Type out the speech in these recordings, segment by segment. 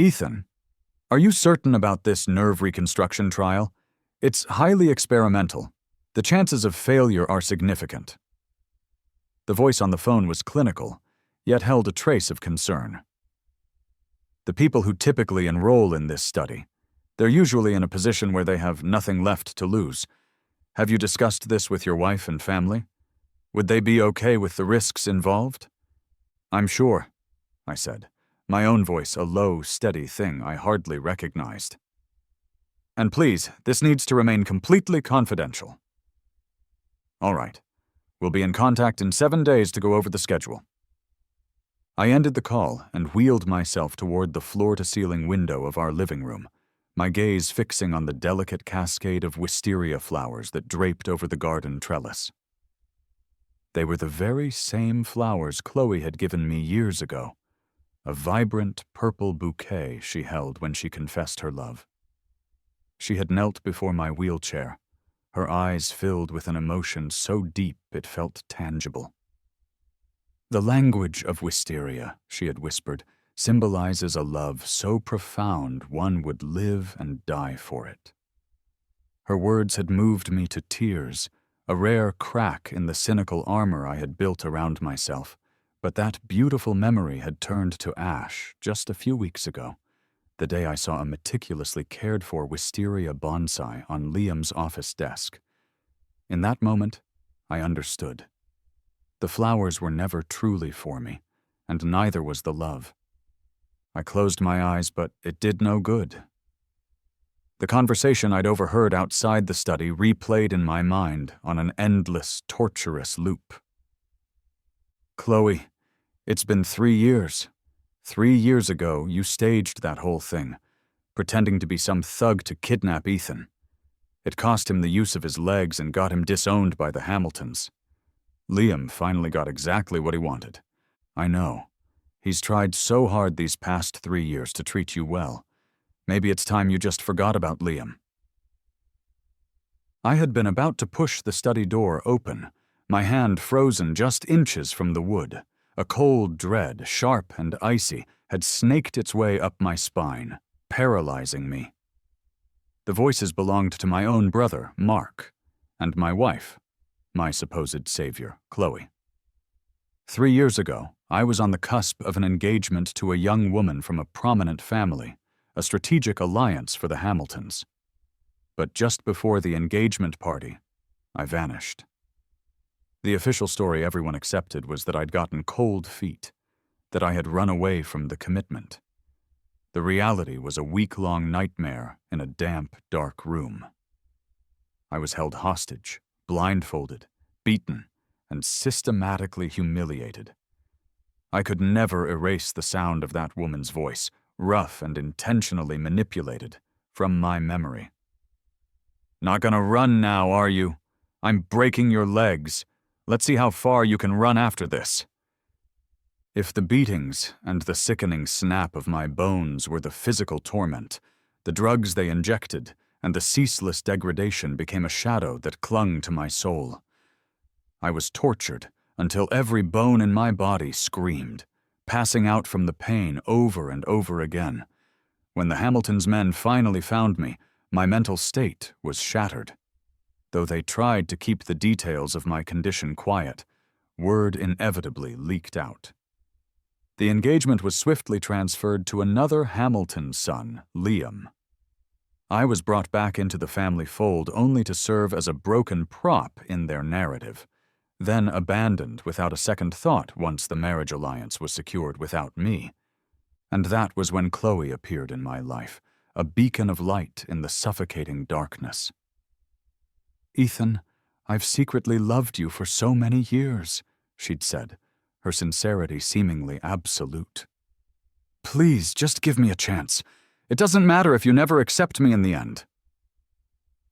Ethan, are you certain about this nerve reconstruction trial? It's highly experimental. The chances of failure are significant. The voice on the phone was clinical, yet held a trace of concern. The people who typically enroll in this study, they're usually in a position where they have nothing left to lose. Have you discussed this with your wife and family? Would they be okay with the risks involved? I'm sure, I said, my own voice a low, steady thing I hardly recognized. And please, this needs to remain completely confidential. All right. We'll be in contact in 7 days to go over the schedule. I ended the call and wheeled myself toward the floor-to-ceiling window of our living room, my gaze fixing on the delicate cascade of wisteria flowers that draped over the garden trellis. They were the very same flowers Chloe had given me years ago, a vibrant purple bouquet she held when she confessed her love. She had knelt before my wheelchair, her eyes filled with an emotion so deep it felt tangible. The language of wisteria, she had whispered, symbolizes a love so profound one would live and die for it. Her words had moved me to tears, a rare crack in the cynical armor I had built around myself, but that beautiful memory had turned to ash just a few weeks ago, the day I saw a meticulously cared-for wisteria bonsai on Liam's office desk. In that moment, I understood. The flowers were never truly for me, and neither was the love. I closed my eyes, but it did no good. The conversation I'd overheard outside the study replayed in my mind on an endless, torturous loop. Chloe, it's been 3 years. 3 years ago, you staged that whole thing, pretending to be some thug to kidnap Ethan. It cost him the use of his legs and got him disowned by the Hamiltons. Liam finally got exactly what he wanted. I know. He's tried so hard these past 3 years to treat you well. Maybe it's time you just forgot about Liam. I had been about to push the study door open, my hand frozen just inches from the wood. A cold dread, sharp and icy, had snaked its way up my spine, paralyzing me. The voices belonged to my own brother, Mark, and my wife, my supposed savior, Chloe. 3 years ago, I was on the cusp of an engagement to a young woman from a prominent family, a strategic alliance for the Hamiltons. But just before the engagement party, I vanished. The official story everyone accepted was that I'd gotten cold feet, that I had run away from the commitment. The reality was a week-long nightmare in a damp, dark room. I was held hostage, blindfolded, beaten, and systematically humiliated. I could never erase the sound of that woman's voice, rough and intentionally manipulated, from my memory. Not gonna run now, are you? I'm breaking your legs. Let's see how far you can run after this. If the beatings and the sickening snap of my bones were the physical torment, the drugs they injected and the ceaseless degradation became a shadow that clung to my soul. I was tortured until every bone in my body screamed, passing out from the pain over and over again. When the Hamiltons' men finally found me, my mental state was shattered. Though they tried to keep the details of my condition quiet, word inevitably leaked out. The engagement was swiftly transferred to another Hamilton son, Liam. I was brought back into the family fold only to serve as a broken prop in their narrative, then abandoned without a second thought once the marriage alliance was secured without me. And that was when Chloe appeared in my life, a beacon of light in the suffocating darkness. Ethan, I've secretly loved you for so many years, she'd said, her sincerity seemingly absolute. Please, just give me a chance. It doesn't matter if you never accept me in the end.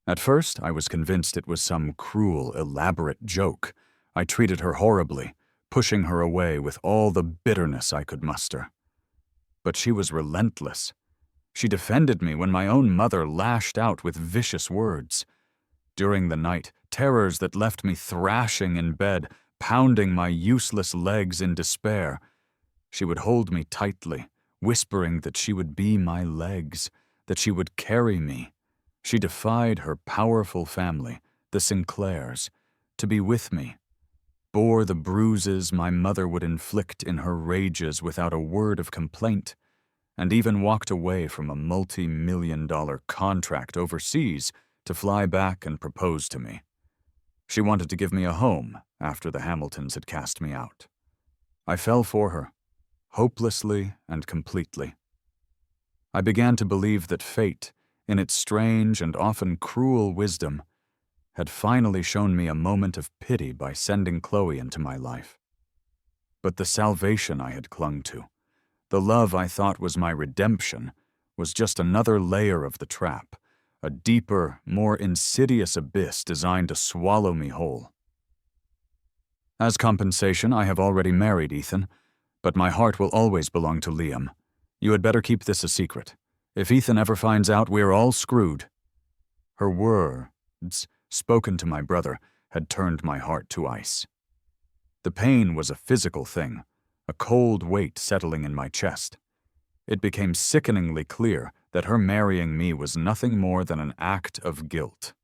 At first, I was convinced it was some cruel, elaborate joke. I treated her horribly, pushing her away with all the bitterness I could muster. But she was relentless. She defended me when my own mother lashed out with vicious words. During the night, terrors that left me thrashing in bed, pounding my useless legs in despair. She would hold me tightly, whispering that she would be my legs, that she would carry me. She defied her powerful family, the Sinclairs, to be with me, bore the bruises my mother would inflict in her rages without a word of complaint, and even walked away from a multi-million-dollar contract overseas to fly back and propose to me. She wanted to give me a home after the Hamiltons had cast me out. I fell for her, hopelessly and completely. I began to believe that fate, in its strange and often cruel wisdom, had finally shown me a moment of pity by sending Chloe into my life. But the salvation I had clung to, the love I thought was my redemption, was just another layer of the trap, a deeper, more insidious abyss designed to swallow me whole. As compensation, I have already married Ethan, but my heart will always belong to Liam. You had better keep this a secret. If Ethan ever finds out, we're all screwed. Her words, spoken to my brother, had turned my heart to ice. The pain was a physical thing, a cold weight settling in my chest. It became sickeningly clear that her marrying me was nothing more than an act of guilt.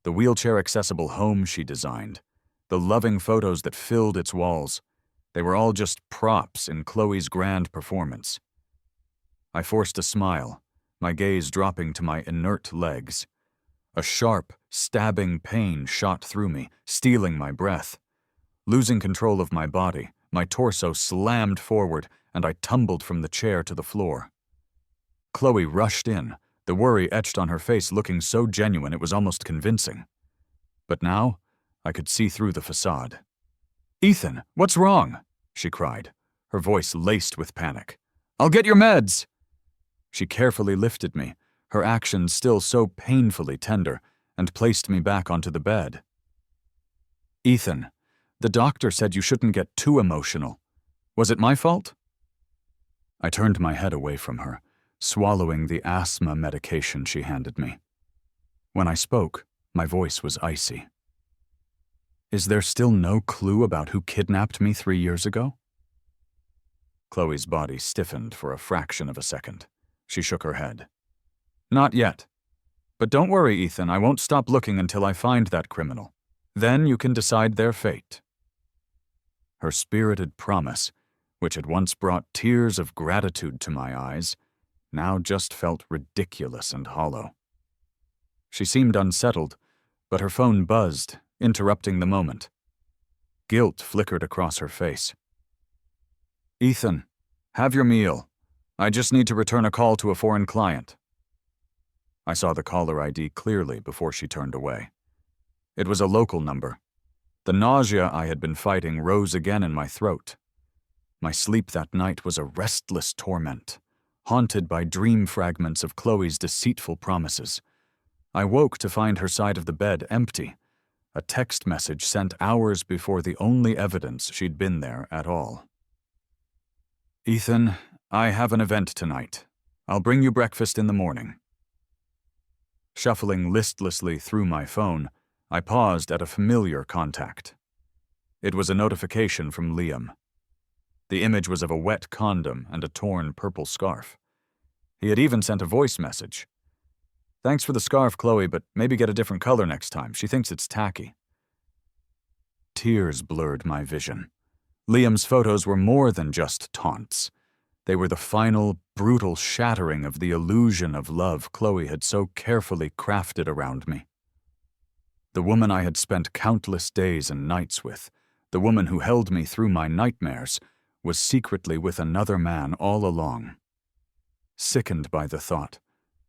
The wheelchair-accessible home she designed, the loving photos that filled its walls, they were all just props in Chloe's grand performance. I forced a smile, my gaze dropping to my inert legs. A sharp, stabbing pain shot through me, stealing my breath. Losing control of my body, my torso slammed forward, and I tumbled from the chair to the floor. Chloe rushed in, the worry etched on her face looking so genuine it was almost convincing. But now, I could see through the facade. "Ethan, what's wrong?" she cried, her voice laced with panic. "I'll get your meds!" She carefully lifted me, her actions still so painfully tender, and placed me back onto the bed. "Ethan, the doctor said you shouldn't get too emotional. Was it my fault?" I turned my head away from her, swallowing the asthma medication she handed me. When I spoke, my voice was icy. "Is there still no clue about who kidnapped me 3 years ago?" Chloe's body stiffened for a fraction of a second. She shook her head. "Not yet. But don't worry, Ethan, I won't stop looking until I find that criminal. Then you can decide their fate." Her spirited promise, which had once brought tears of gratitude to my eyes, now just felt ridiculous and hollow. She seemed unsettled, but her phone buzzed, interrupting the moment. Guilt flickered across her face. "Ethan, have your meal. I just need to return a call to a foreign client." I saw the caller ID clearly before she turned away. It was a local number. The nausea I had been fighting rose again in my throat. My sleep that night was a restless torment, haunted by dream fragments of Chloe's deceitful promises. I woke to find her side of the bed empty, a text message sent hours before the only evidence she'd been there at all. "Ethan, I have an event tonight. I'll bring you breakfast in the morning." Shuffling listlessly through my phone, I paused at a familiar contact. It was a notification from Liam. The image was of a wet condom and a torn purple scarf. He had even sent a voice message. "Thanks for the scarf, Chloe, but maybe get a different color next time. She thinks it's tacky." Tears blurred my vision. Liam's photos were more than just taunts. They were the final, brutal shattering of the illusion of love Chloe had so carefully crafted around me. The woman I had spent countless days and nights with, the woman who held me through my nightmares, was secretly with another man all along. Sickened by the thought,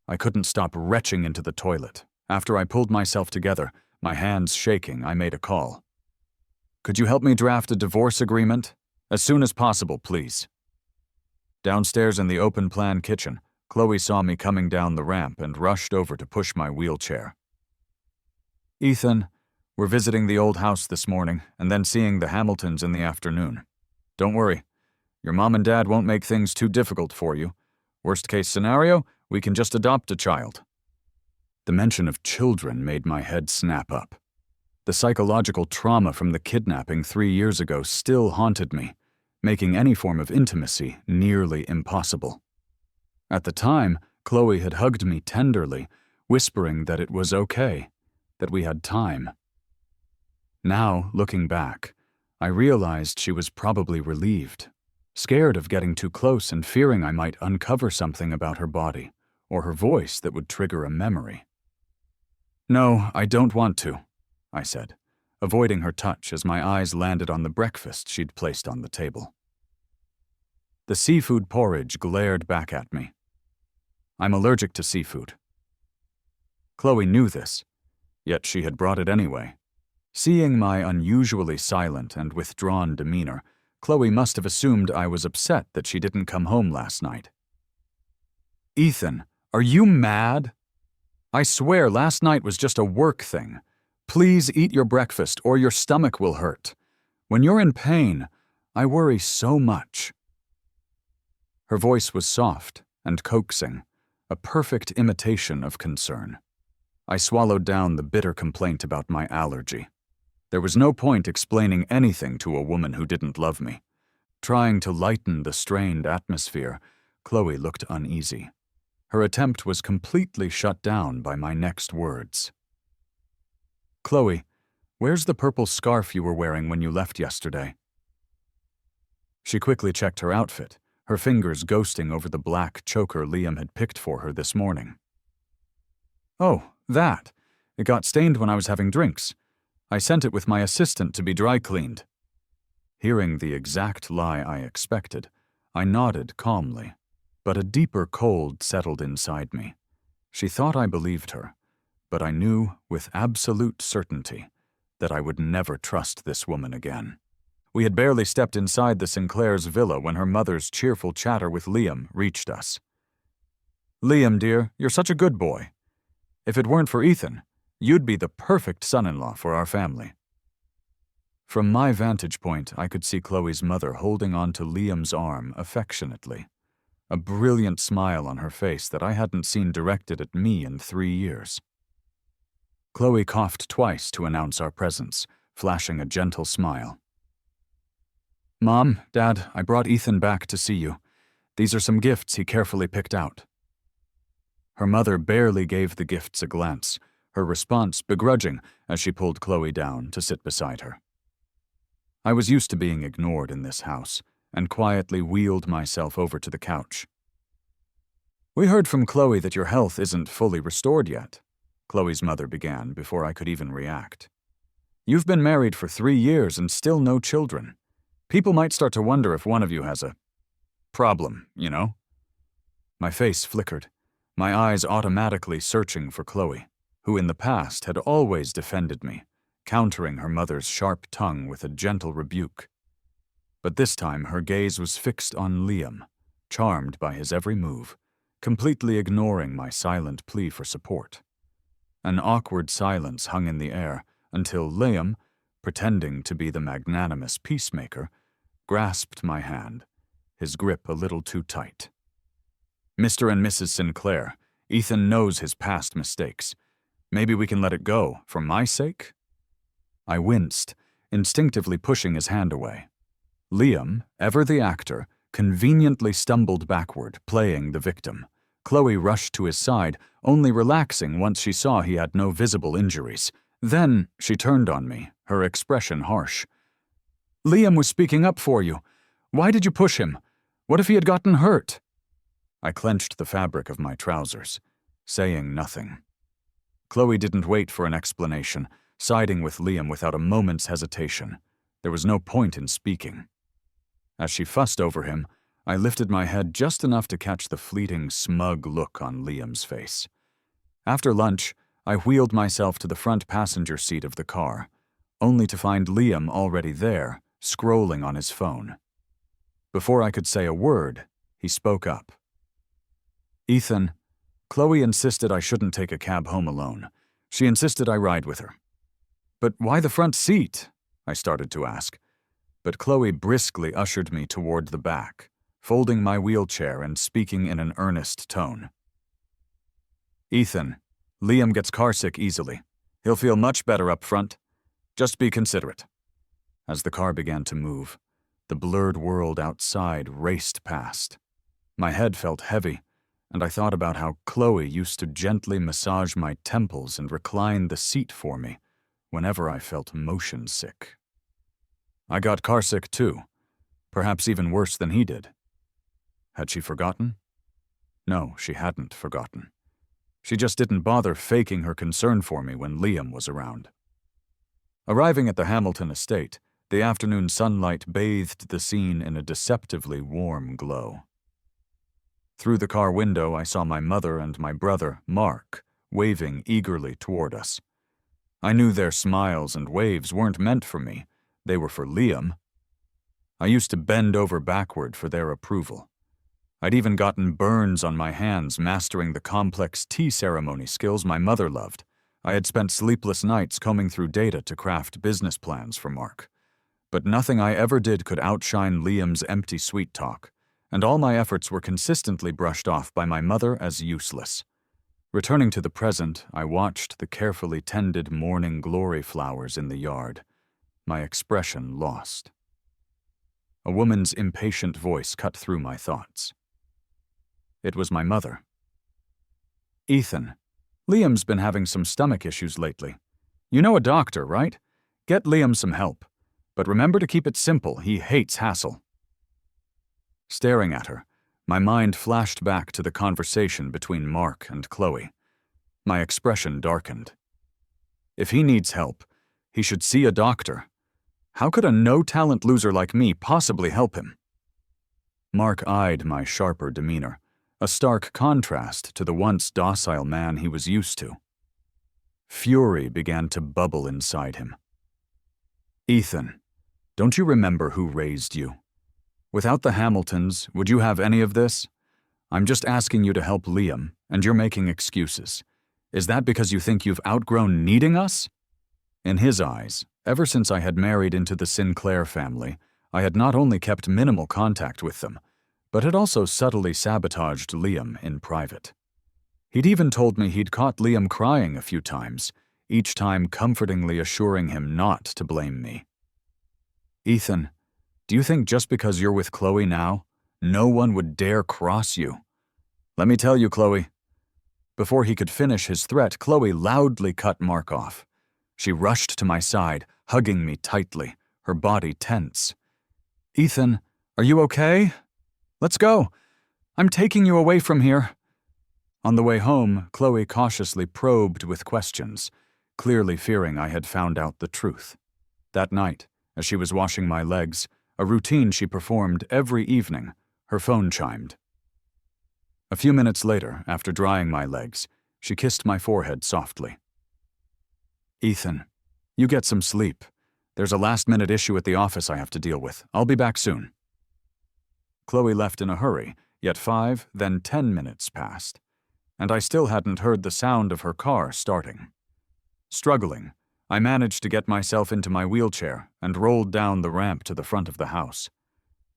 I couldn't stop retching into the toilet. After I pulled myself together, my hands shaking, I made a call. "Could you help me draft a divorce agreement? As soon as possible, please." Downstairs in the open-plan kitchen, Chloe saw me coming down the ramp and rushed over to push my wheelchair. "Ethan, we're visiting the old house this morning and then seeing the Hamiltons in the afternoon. Don't worry, your mom and dad won't make things too difficult for you. Worst-case scenario, we can just adopt a child." The mention of children made my head snap up. The psychological trauma from the kidnapping 3 years ago still haunted me, making any form of intimacy nearly impossible. At the time, Chloe had hugged me tenderly, whispering that it was okay, that we had time. Now, looking back, I realized she was probably relieved, scared of getting too close and fearing I might uncover something about her body or her voice that would trigger a memory. "No, I don't want to," I said, avoiding her touch as my eyes landed on the breakfast she'd placed on the table. The seafood porridge glared back at me. "I'm allergic to seafood." Chloe knew this, yet she had brought it anyway. Seeing my unusually silent and withdrawn demeanor, Chloe must have assumed I was upset that she didn't come home last night. "Ethan, are you mad? I swear last night was just a work thing. Please eat your breakfast or your stomach will hurt. When you're in pain, I worry so much." Her voice was soft and coaxing, a perfect imitation of concern. I swallowed down the bitter complaint about my allergy. There was no point explaining anything to a woman who didn't love me. Trying to lighten the strained atmosphere, Chloe looked uneasy. Her attempt was completely shut down by my next words. "Chloe, where's the purple scarf you were wearing when you left yesterday?" She quickly checked her outfit, her fingers ghosting over the black choker Liam had picked for her this morning. "Oh, that. It got stained when I was having drinks. I sent it with my assistant to be dry cleaned." Hearing the exact lie I expected, I nodded calmly, but a deeper cold settled inside me. She thought I believed her, but I knew with absolute certainty that I would never trust this woman again. We had barely stepped inside the Sinclair's villa when her mother's cheerful chatter with Liam reached us. "Liam, dear, you're such a good boy. If it weren't for Ethan, you'd be the perfect son-in-law for our family." From my vantage point, I could see Chloe's mother holding on to Liam's arm affectionately, a brilliant smile on her face that I hadn't seen directed at me in 3 years. Chloe coughed twice to announce our presence, flashing a gentle smile. "Mom, Dad, I brought Ethan back to see you. These are some gifts he carefully picked out." Her mother barely gave the gifts a glance, her response begrudging as she pulled Chloe down to sit beside her. I was used to being ignored in this house, and quietly wheeled myself over to the couch. "We heard from Chloe that your health isn't fully restored yet," Chloe's mother began before I could even react. "You've been married for 3 years and still no children. People might start to wonder if one of you has a problem, you know?" My face flickered, my eyes automatically searching for Chloe, who in the past had always defended me, countering her mother's sharp tongue with a gentle rebuke. But this time her gaze was fixed on Liam, charmed by his every move, completely ignoring my silent plea for support. An awkward silence hung in the air until Liam, pretending to be the magnanimous peacemaker, grasped my hand, his grip a little too tight. "Mr. and Mrs. Sinclair, Ethan knows his past mistakes. Maybe we can let it go, for my sake?" I winced, instinctively pushing his hand away. Liam, ever the actor, conveniently stumbled backward, playing the victim. Chloe rushed to his side, only relaxing once she saw he had no visible injuries. Then she turned on me, her expression harsh. "Liam was speaking up for you. Why did you push him? What if he had gotten hurt?" I clenched the fabric of my trousers, saying nothing. Chloe didn't wait for an explanation, siding with Liam without a moment's hesitation. There was no point in speaking. As she fussed over him, I lifted my head just enough to catch the fleeting, smug look on Liam's face. After lunch, I wheeled myself to the front passenger seat of the car, only to find Liam already there, scrolling on his phone. Before I could say a word, he spoke up. "Ethan, Chloe insisted I shouldn't take a cab home alone. She insisted I ride with her." "But why the front seat?" I started to ask. But Chloe briskly ushered me toward the back, folding my wheelchair and speaking in an earnest tone. "Ethan, Liam gets carsick easily. He'll feel much better up front. Just be considerate." As the car began to move, the blurred world outside raced past. My head felt heavy, and I thought about how Chloe used to gently massage my temples and recline the seat for me whenever I felt motion sick. I got carsick too, perhaps even worse than he did. Had she forgotten? No, she hadn't forgotten. She just didn't bother faking her concern for me when Liam was around. Arriving at the Hamilton estate, the afternoon sunlight bathed the scene in a deceptively warm glow. Through the car window, I saw my mother and my brother, Mark, waving eagerly toward us. I knew their smiles and waves weren't meant for me. They were for Liam. I used to bend over backward for their approval. I'd even gotten burns on my hands mastering the complex tea ceremony skills my mother loved. I had spent sleepless nights combing through data to craft business plans for Mark. But nothing I ever did could outshine Liam's empty sweet talk, and all my efforts were consistently brushed off by my mother as useless. Returning to the present, I watched the carefully tended morning glory flowers in the yard, my expression lost. A woman's impatient voice cut through my thoughts. It was my mother. "Ethan, Liam's been having some stomach issues lately. You know a doctor, right? Get Liam some help. But remember to keep it simple. He hates hassle." Staring at her, my mind flashed back to the conversation between Mark and Chloe. My expression darkened. If he needs help, he should see a doctor. How could a no-talent loser like me possibly help him? Mark eyed my sharper demeanor, a stark contrast to the once docile man he was used to. Fury began to bubble inside him. "Ethan, don't you remember who raised you? Without the Hamiltons, would you have any of this? I'm just asking you to help Liam, and you're making excuses. Is that because you think you've outgrown needing us?" In his eyes, ever since I had married into the Sinclair family, I had not only kept minimal contact with them, but had also subtly sabotaged Liam in private. He'd even told me he'd caught Liam crying a few times, each time comfortingly assuring him not to blame me. "Ethan, do you think just because you're with Chloe now, no one would dare cross you? Let me tell you, Chloe." Before he could finish his threat, Chloe loudly cut Mark off. She rushed to my side, hugging me tightly, her body tense. "Ethan, are you okay? Let's go. I'm taking you away from here." On the way home, Chloe cautiously probed with questions, clearly fearing I had found out the truth. That night, as she was washing my legs, a routine she performed every evening, her phone chimed. A few minutes later, after drying my legs, she kissed my forehead softly. "Ethan, you get some sleep. There's a last-minute issue at the office I have to deal with. I'll be back soon." Chloe left in a hurry, yet 5, then 10 minutes passed, and I still hadn't heard the sound of her car starting. Struggling, I managed to get myself into my wheelchair and rolled down the ramp to the front of the house.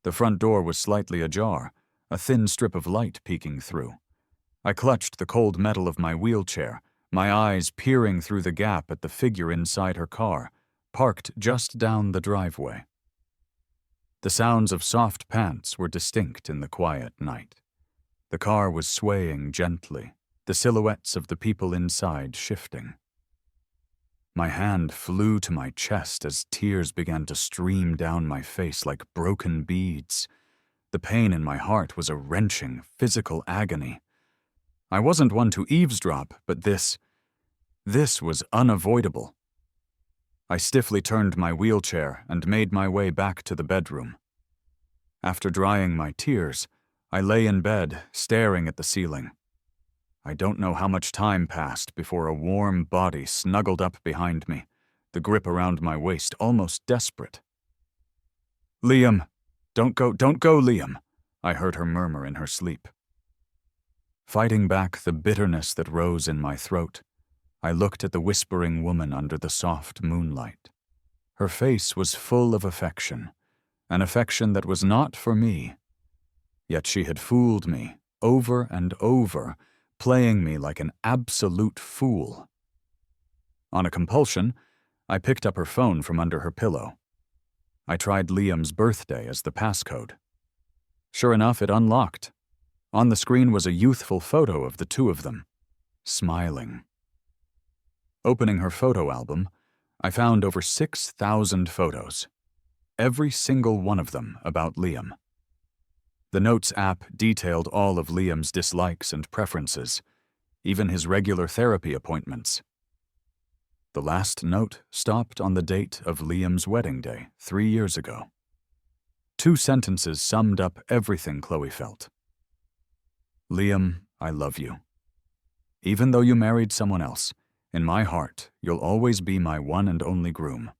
The front door was slightly ajar, a thin strip of light peeking through. I clutched the cold metal of my wheelchair, my eyes peering through the gap at the figure inside her car, parked just down the driveway. The sounds of soft pants were distinct in the quiet night. The car was swaying gently, the silhouettes of the people inside shifting. My hand flew to my chest as tears began to stream down my face like broken beads. The pain in my heart was a wrenching, physical agony. I wasn't one to eavesdrop, but this was unavoidable. I stiffly turned my wheelchair and made my way back to the bedroom. After drying my tears, I lay in bed, staring at the ceiling. I don't know how much time passed before a warm body snuggled up behind me, the grip around my waist almost desperate. "Liam, don't go, Liam," I heard her murmur in her sleep. Fighting back the bitterness that rose in my throat, I looked at the whispering woman under the soft moonlight. Her face was full of affection, an affection that was not for me. Yet she had fooled me, over and over, playing me like an absolute fool. On a compulsion, I picked up her phone from under her pillow. I tried Liam's birthday as the passcode. Sure enough, it unlocked. On the screen was a youthful photo of the two of them, smiling. Opening her photo album, I found over 6,000 photos, every single one of them about Liam. The Notes app detailed all of Liam's dislikes and preferences, even his regular therapy appointments. The last note stopped on the date of Liam's wedding day 3 years ago. 2 sentences summed up everything Chloe felt. Liam, I love you. Even though you married someone else, in my heart, you'll always be my one and only groom.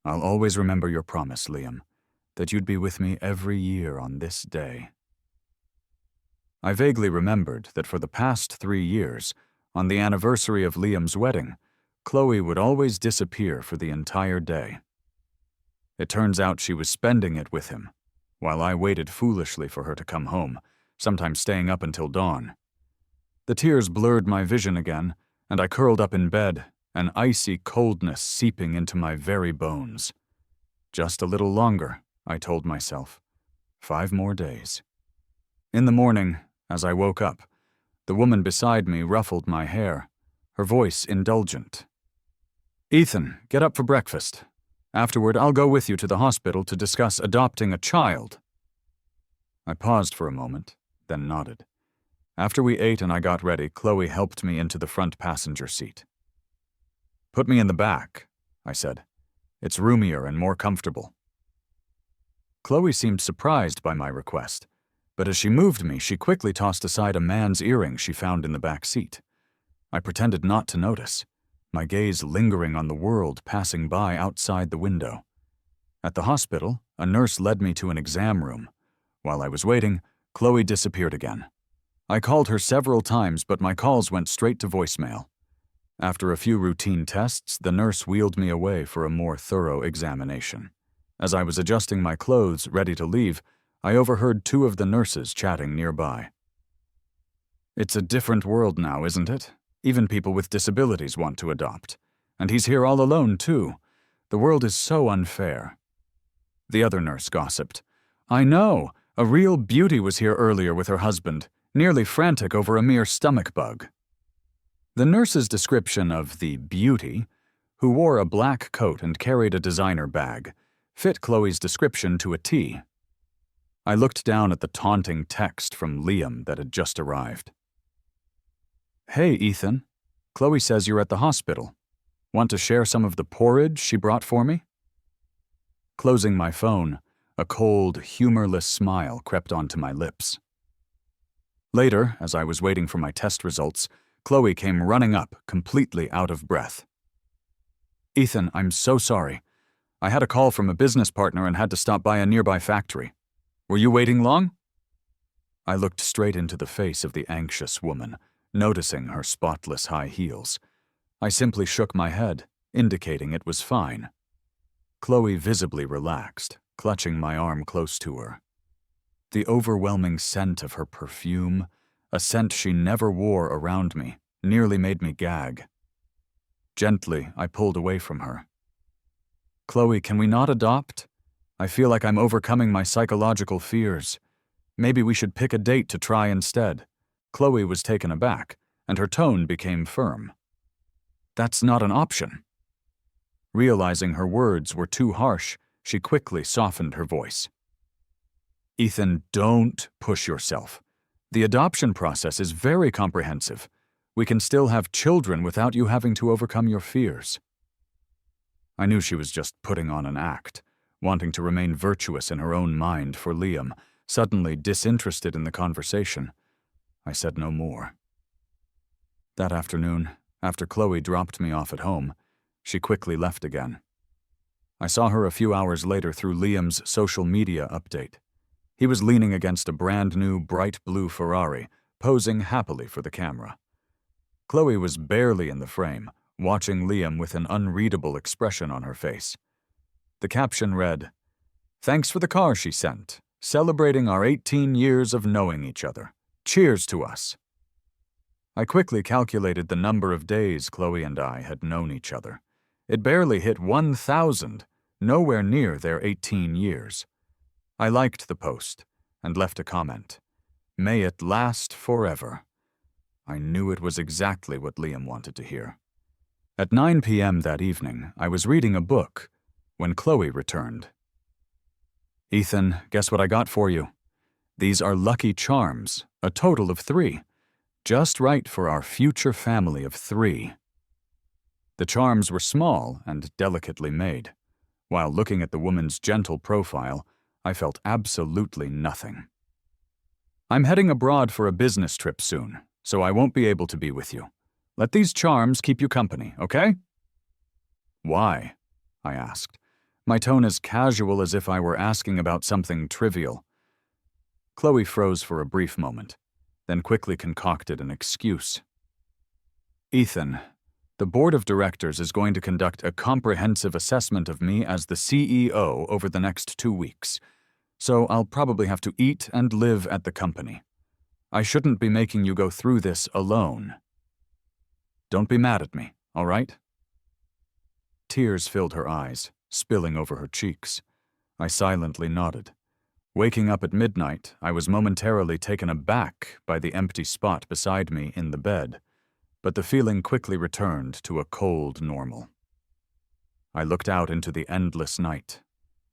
I'll always remember your promise, Liam, that you'd be with me every year on this day. I vaguely remembered that for the past 3 years, on the anniversary of Liam's wedding, Chloe would always disappear for the entire day. It turns out she was spending it with him, while I waited foolishly for her to come home, sometimes staying up until dawn. The tears blurred my vision again, and I curled up in bed, an icy coldness seeping into my very bones. Just a little longer, I told myself. 5 more days. In the morning, as I woke up, the woman beside me ruffled my hair, her voice indulgent. Ethan, get up for breakfast. Afterward, I'll go with you to the hospital to discuss adopting a child. I paused for a moment, then nodded. After we ate and I got ready, Chloe helped me into the front passenger seat. Put me in the back, I said. It's roomier and more comfortable. Chloe seemed surprised by my request, but as she moved me, she quickly tossed aside a man's earring she found in the back seat. I pretended not to notice, my gaze lingering on the world passing by outside the window. At the hospital, a nurse led me to an exam room. While I was waiting, Chloe disappeared again. I called her several times, but my calls went straight to voicemail. After a few routine tests, the nurse wheeled me away for a more thorough examination. As I was adjusting my clothes, ready to leave, I overheard 2 of the nurses chatting nearby. It's a different world now, isn't it? Even people with disabilities want to adopt. And he's here all alone, too. The world is so unfair. The other nurse gossiped. I know. A real beauty was here earlier with her husband, nearly frantic over a mere stomach bug. The nurse's description of the beauty, who wore a black coat and carried a designer bag, fit Chloe's description to a T. I looked down at the taunting text from Liam that had just arrived. Hey, Ethan. Chloe says you're at the hospital. Want to share some of the porridge she brought for me? Closing my phone, a cold, humorless smile crept onto my lips. Later, as I was waiting for my test results, Chloe came running up, completely out of breath. Ethan, I'm so sorry. I had a call from a business partner and had to stop by a nearby factory. Were you waiting long? I looked straight into the face of the anxious woman, noticing her spotless high heels. I simply shook my head, indicating it was fine. Chloe visibly relaxed, clutching my arm close to her. The overwhelming scent of her perfume, a scent she never wore around me, nearly made me gag. Gently, I pulled away from her. Chloe, can we not adopt? I feel like I'm overcoming my psychological fears. Maybe we should pick a date to try instead. Chloe was taken aback, and her tone became firm. That's not an option. Realizing her words were too harsh, she quickly softened her voice. Ethan, don't push yourself. The adoption process is very comprehensive. We can still have children without you having to overcome your fears. I knew she was just putting on an act, wanting to remain virtuous in her own mind for Liam, suddenly disinterested in the conversation. I said no more. That afternoon, after Chloe dropped me off at home, she quickly left again. I saw her a few hours later through Liam's social media update. He was leaning against a brand-new bright blue Ferrari, posing happily for the camera. Chloe was barely in the frame, watching Liam with an unreadable expression on her face. The caption read, "Thanks for the car she sent, celebrating our 18 years of knowing each other. Cheers to us." I quickly calculated the number of days Chloe and I had known each other. It barely hit 1,000, nowhere near their 18 years. I liked the post and left a comment. May it last forever. I knew it was exactly what Liam wanted to hear. At 9 p.m. that evening, I was reading a book when Chloe returned. "Ethan, guess what I got for you? These are lucky charms, a total of 3. Just right for our future family of 3. The charms were small and delicately made. While looking at the woman's gentle profile, I felt absolutely nothing. "I'm heading abroad for a business trip soon, so I won't be able to be with you. Let these charms keep you company, okay?" "Why?" I asked, my tone as casual as if I were asking about something trivial. Chloe froze for a brief moment, then quickly concocted an excuse. "Ethan, the board of directors is going to conduct a comprehensive assessment of me as the CEO over the next 2 weeks, so I'll probably have to eat and live at the company. I shouldn't be making you go through this alone. Don't be mad at me, all right?" Tears filled her eyes, spilling over her cheeks. I silently nodded. Waking up at midnight, I was momentarily taken aback by the empty spot beside me in the bed, but the feeling quickly returned to a cold normal. I looked out into the endless night.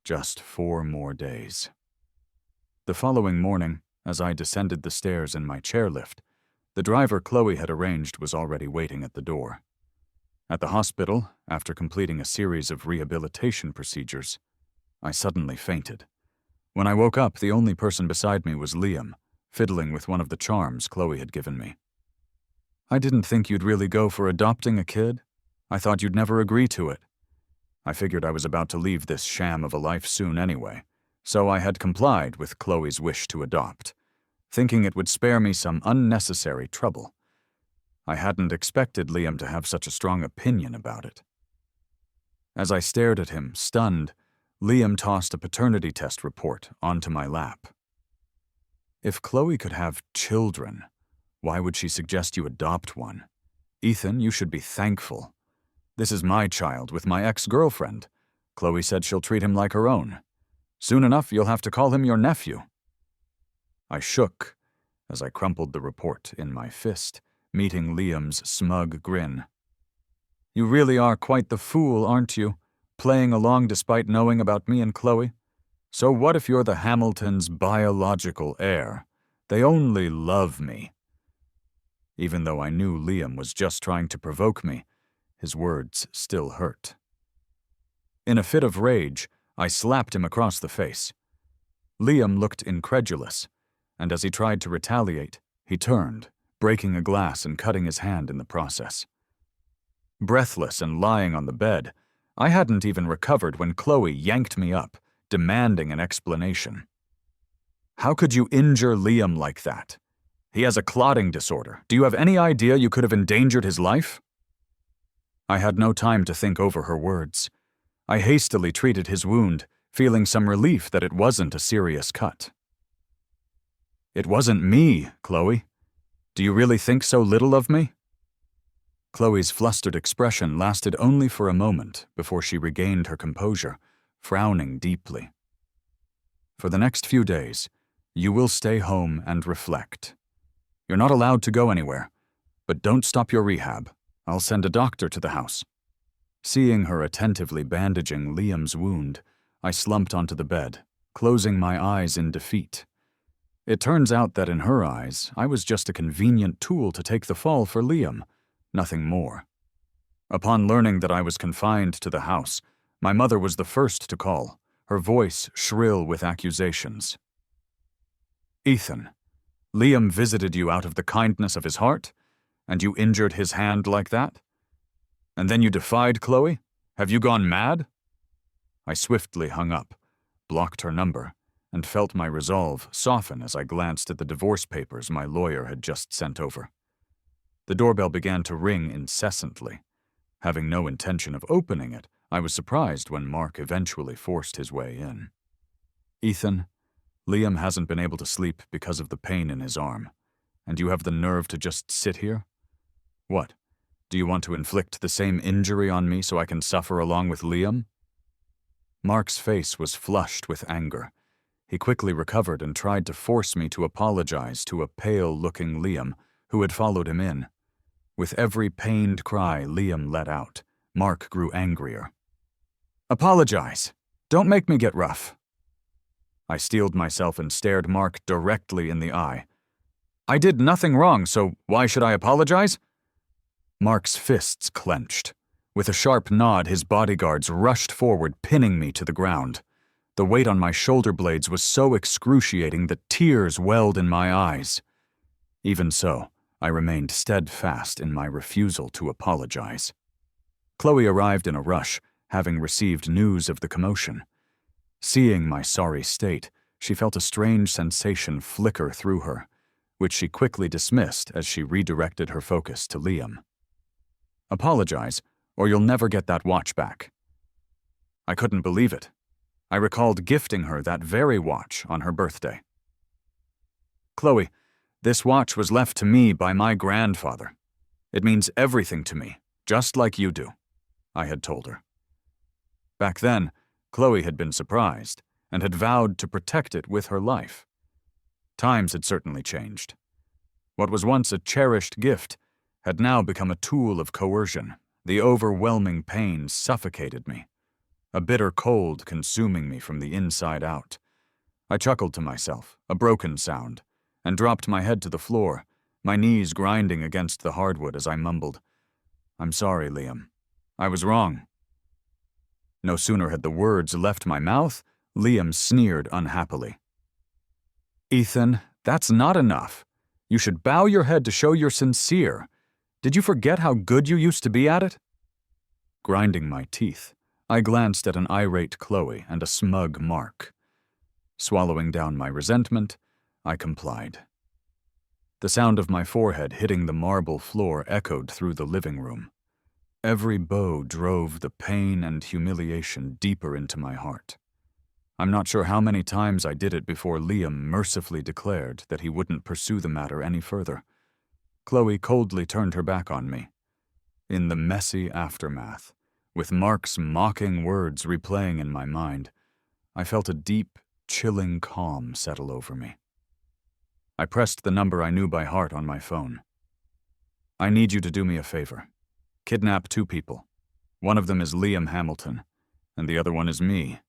Just 4 more days. The following morning, as I descended the stairs in my chairlift, the driver Chloe had arranged was already waiting at the door. At the hospital, after completing a series of rehabilitation procedures, I suddenly fainted. When I woke up, the only person beside me was Liam, fiddling with one of the charms Chloe had given me. "I didn't think you'd really go for adopting a kid. I thought you'd never agree to it. I figured I was about to leave this sham of a life soon anyway, so I had complied with Chloe's wish to adopt, thinking it would spare me some unnecessary trouble. I hadn't expected Liam to have such a strong opinion about it." As I stared at him, stunned, Liam tossed a paternity test report onto my lap. "If Chloe could have children, why would she suggest you adopt one? Ethan, you should be thankful. This is my child with my ex-girlfriend. Chloe said she'll treat him like her own. Soon enough, you'll have to call him your nephew." I shook as I crumpled the report in my fist, meeting Liam's smug grin. "You really are quite the fool, aren't you? Playing along despite knowing about me and Chloe? So what if you're the Hamiltons' biological heir? They only love me." Even though I knew Liam was just trying to provoke me, his words still hurt. In a fit of rage, I slapped him across the face. Liam looked incredulous, and as he tried to retaliate, he turned, breaking a glass and cutting his hand in the process. Breathless and lying on the bed, I hadn't even recovered when Chloe yanked me up, demanding an explanation. "How could you injure Liam like that? He has a clotting disorder. Do you have any idea you could have endangered his life?" I had no time to think over her words. I hastily treated his wound, feeling some relief that it wasn't a serious cut. "It wasn't me, Chloe. Do you really think so little of me?" Chloe's flustered expression lasted only for a moment before she regained her composure, frowning deeply. "For the next few days, you will stay home and reflect. You're not allowed to go anywhere, but don't stop your rehab. I'll send a doctor to the house." Seeing her attentively bandaging Liam's wound, I slumped onto the bed, closing my eyes in defeat. It turns out that in her eyes, I was just a convenient tool to take the fall for Liam, nothing more. Upon learning that I was confined to the house, my mother was the first to call, her voice shrill with accusations. "Ethan, Liam visited you out of the kindness of his heart, and you injured his hand like that? And then you defied Chloe? Have you gone mad?" I swiftly hung up, blocked her number, and felt my resolve soften as I glanced at the divorce papers my lawyer had just sent over. The doorbell began to ring incessantly. Having no intention of opening it, I was surprised when Mark eventually forced his way in. "Ethan, Liam hasn't been able to sleep because of the pain in his arm, and you have the nerve to just sit here? What, do you want to inflict the same injury on me so I can suffer along with Liam?" Mark's face was flushed with anger. He quickly recovered and tried to force me to apologize to a pale-looking Liam who had followed him in. With every pained cry Liam let out, Mark grew angrier. "Apologize! Don't make me get rough." I steeled myself and stared Mark directly in the eye. "I did nothing wrong, so why should I apologize?" Mark's fists clenched. With a sharp nod, his bodyguards rushed forward, pinning me to the ground. The weight on my shoulder blades was so excruciating that tears welled in my eyes. Even so, I remained steadfast in my refusal to apologize. Chloe arrived in a rush, having received news of the commotion. Seeing my sorry state, she felt a strange sensation flicker through her, which she quickly dismissed as she redirected her focus to Liam. "Apologize, or you'll never get that watch back." I couldn't believe it. I recalled gifting her that very watch on her birthday. "Chloe, this watch was left to me by my grandfather. It means everything to me, just like you do," I had told her. Back then, Chloe had been surprised and had vowed to protect it with her life. Times had certainly changed. What was once a cherished gift had now become a tool of coercion. The overwhelming pain suffocated me, a bitter cold consuming me from the inside out. I chuckled to myself, a broken sound, and dropped my head to the floor, my knees grinding against the hardwood as I mumbled, "I'm sorry, Liam. I was wrong." No sooner had the words left my mouth, Liam sneered unhappily. "Ethan, that's not enough. You should bow your head to show you're sincere. Did you forget how good you used to be at it?" Grinding my teeth, I glanced at an irate Chloe and a smug Mark. Swallowing down my resentment, I complied. The sound of my forehead hitting the marble floor echoed through the living room. Every blow drove the pain and humiliation deeper into my heart. I'm not sure how many times I did it before Liam mercifully declared that he wouldn't pursue the matter any further. Chloe coldly turned her back on me. In the messy aftermath, with Mark's mocking words replaying in my mind, I felt a deep, chilling calm settle over me. I pressed the number I knew by heart on my phone. "I need you to do me a favor. Kidnap 2 people. One of them is Liam Hamilton, and the other one is me."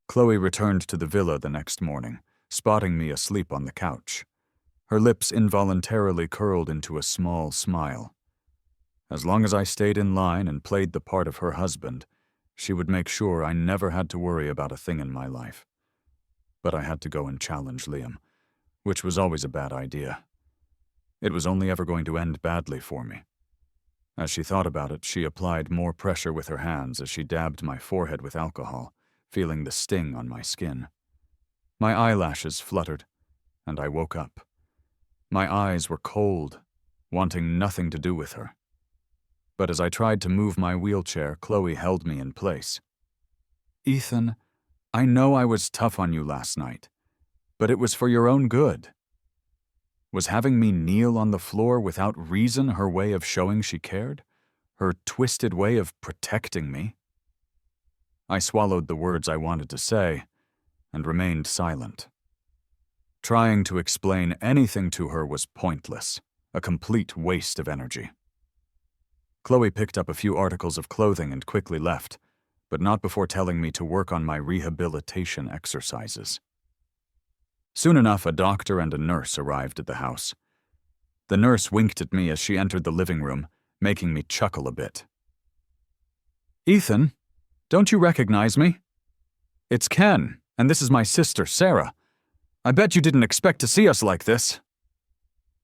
Chloe returned to the villa the next morning, spotting me asleep on the couch. Her lips involuntarily curled into a small smile. As long as I stayed in line and played the part of her husband, she would make sure I never had to worry about a thing in my life. But I had to go and challenge Liam, which was always a bad idea. It was only ever going to end badly for me. As she thought about it, she applied more pressure with her hands as she dabbed my forehead with alcohol, feeling the sting on my skin. My eyelashes fluttered, and I woke up. My eyes were cold, wanting nothing to do with her. But as I tried to move my wheelchair, Chloe held me in place. "Ethan, I know I was tough on you last night, but it was for your own good." Was having me kneel on the floor without reason her way of showing she cared? Her twisted way of protecting me? I swallowed the words I wanted to say and remained silent. Trying to explain anything to her was pointless, a complete waste of energy. Chloe picked up a few articles of clothing and quickly left, but not before telling me to work on my rehabilitation exercises. Soon enough, a doctor and a nurse arrived at the house. The nurse winked at me as she entered the living room, making me chuckle a bit. "Ethan, don't you recognize me? It's Ken, and this is my sister, Sarah. I bet you didn't expect to see us like this."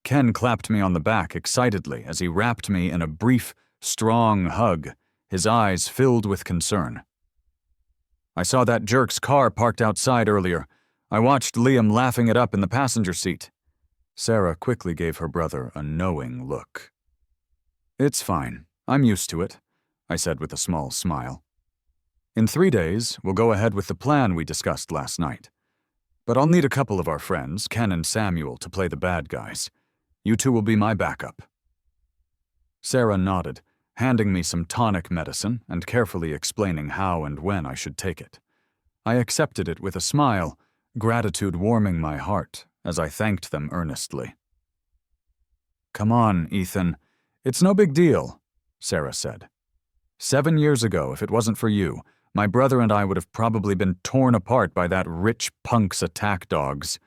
Ken clapped me on the back excitedly as he wrapped me in a brief, strong hug, his eyes filled with concern. "I saw that jerk's car parked outside earlier. I watched Liam laughing it up in the passenger seat." Sarah quickly gave her brother a knowing look. "It's fine. I'm used to it," I said with a small smile. "In 3 days, we'll go ahead with the plan we discussed last night. But I'll need a couple of our friends, Ken and Samuel, to play the bad guys. You two will be my backup." Sarah nodded, handing me some tonic medicine and carefully explaining how and when I should take it. I accepted it with a smile, gratitude warming my heart as I thanked them earnestly. "Come on, Ethan. It's no big deal," Sarah said. "7 years ago, if it wasn't for you, my brother and I would have probably been torn apart by that rich punk's attack dogs.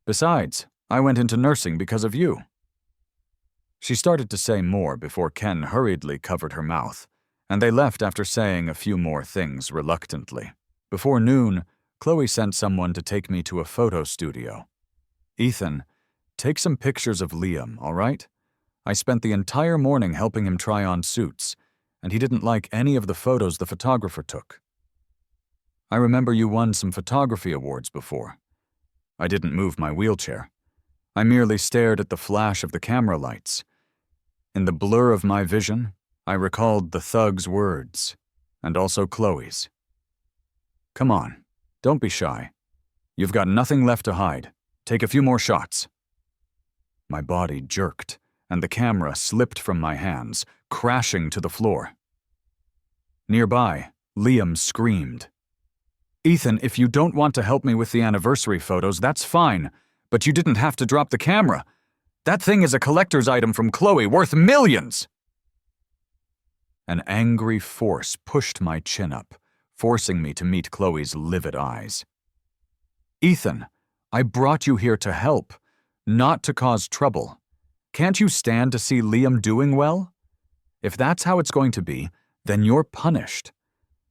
Besides, I went into nursing because of you." She started to say more before Ken hurriedly covered her mouth, and they left after saying a few more things reluctantly. Before noon, Chloe sent someone to take me to a photo studio. "Ethan, take some pictures of Liam, all right? I spent the entire morning helping him try on suits, and he didn't like any of the photos the photographer took. I remember you won some photography awards before." I didn't move my wheelchair. I merely stared at the flash of the camera lights. In the blur of my vision, I recalled the thug's words, and also Chloe's. "Come on, don't be shy. You've got nothing left to hide. Take a few more shots." My body jerked, and the camera slipped from my hands, crashing to the floor. Nearby, Liam screamed. "Ethan, if you don't want to help me with the anniversary photos, that's fine, but you didn't have to drop the camera. That thing is a collector's item from Chloe, worth millions!" An angry force pushed my chin up, forcing me to meet Chloe's livid eyes. "Ethan, I brought you here to help, not to cause trouble. Can't you stand to see Liam doing well? If that's how it's going to be, then you're punished.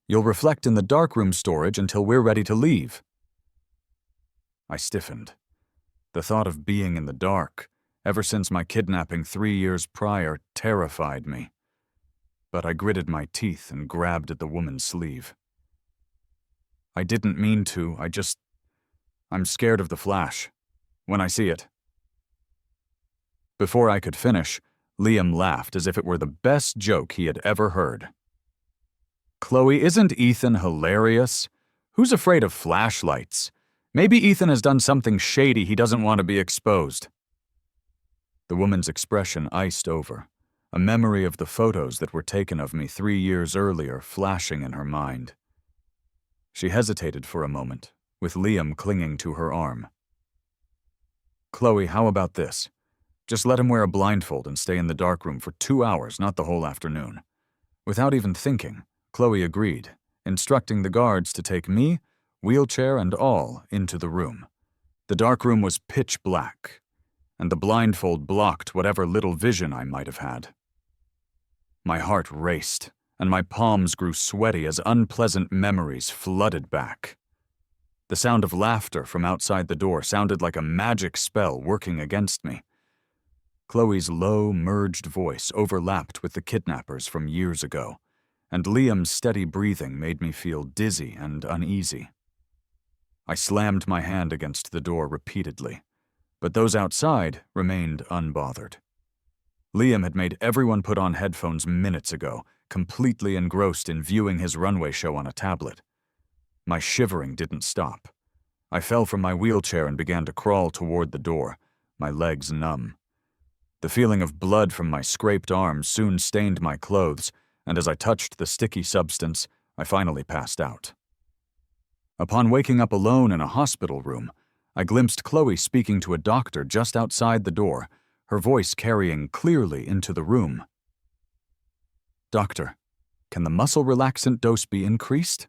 You'll reflect in the darkroom storage until we're ready to leave." I stiffened. The thought of being in the dark, ever since my kidnapping 3 years prior, terrified me. But I gritted my teeth and grabbed at the woman's sleeve. "I didn't mean to, I'm scared of the flash. When I see it." Before I could finish, Liam laughed as if it were the best joke he had ever heard. "Chloe, isn't Ethan hilarious? Who's afraid of flashlights? Maybe Ethan has done something shady he doesn't want to be exposed." The woman's expression iced over, a memory of the photos that were taken of me 3 years earlier flashing in her mind. She hesitated for a moment, with Liam clinging to her arm. "Chloe, how about this? Just let him wear a blindfold and stay in the darkroom for 2 hours, not the whole afternoon." Without even thinking, Chloe agreed, instructing the guards to take me, wheelchair and all, into the room. The darkroom was pitch black, and the blindfold blocked whatever little vision I might have had. My heart raced, and my palms grew sweaty as unpleasant memories flooded back. The sound of laughter from outside the door sounded like a magic spell working against me. Chloe's low, merged voice overlapped with the kidnappers from years ago, and Liam's steady breathing made me feel dizzy and uneasy. I slammed my hand against the door repeatedly, but those outside remained unbothered. Liam had made everyone put on headphones minutes ago, completely engrossed in viewing his runway show on a tablet. My shivering didn't stop. I fell from my wheelchair and began to crawl toward the door, my legs numb. The feeling of blood from my scraped arms soon stained my clothes, and as I touched the sticky substance, I finally passed out. Upon waking up alone in a hospital room, I glimpsed Chloe speaking to a doctor just outside the door, her voice carrying clearly into the room. "Doctor, can the muscle relaxant dose be increased?"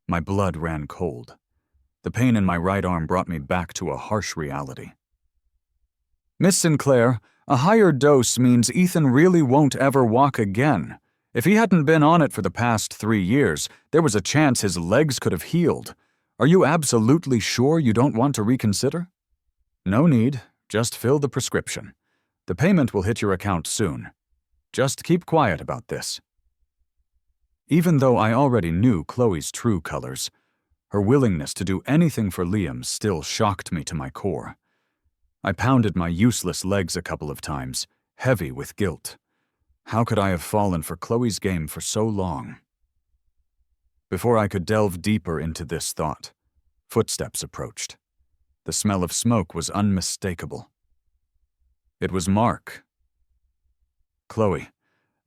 My blood ran cold. The pain in my right arm brought me back to a harsh reality. "Miss Sinclair, a higher dose means Ethan really won't ever walk again. If he hadn't been on it for the past 3 years, there was a chance his legs could have healed. Are you absolutely sure you don't want to reconsider?" "No need. Just fill the prescription. The payment will hit your account soon. Just keep quiet about this." Even though I already knew Chloe's true colors, her willingness to do anything for Liam still shocked me to my core. I pounded my useless legs a couple of times, heavy with guilt. How could I have fallen for Chloe's game for so long? Before I could delve deeper into this thought, footsteps approached. The smell of smoke was unmistakable. It was Mark. "Chloe,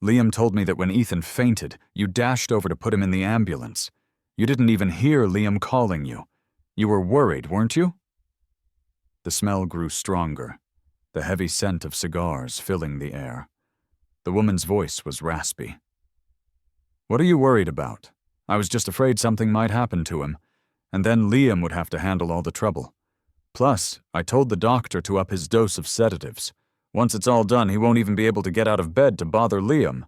Liam told me that when Ethan fainted, you dashed over to put him in the ambulance. You didn't even hear Liam calling you. You were worried, weren't you? The smell grew stronger, the heavy scent of cigars filling the air. The woman's voice was raspy. What are you worried about? I was just afraid something might happen to him, and then Liam would have to handle all the trouble. Plus, I told the doctor to up his dose of sedatives. Once it's all done, he won't even be able to get out of bed to bother Liam.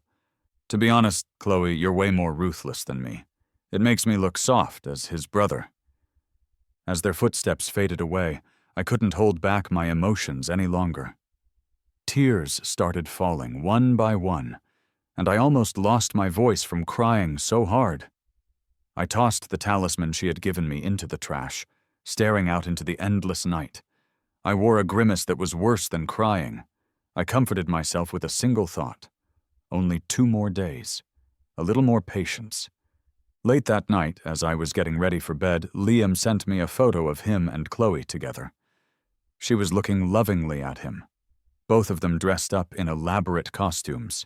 To be honest, Chloe, you're way more ruthless than me. It makes me look soft as his brother. As their footsteps faded away, I couldn't hold back my emotions any longer. Tears started falling one by one, and I almost lost my voice from crying so hard. I tossed the talisman she had given me into the trash, staring out into the endless night. I wore a grimace that was worse than crying. I comforted myself with a single thought. Only 2 more days. A little more patience. Late that night, as I was getting ready for bed, Liam sent me a photo of him and Chloe together. She was looking lovingly at him, both of them dressed up in elaborate costumes.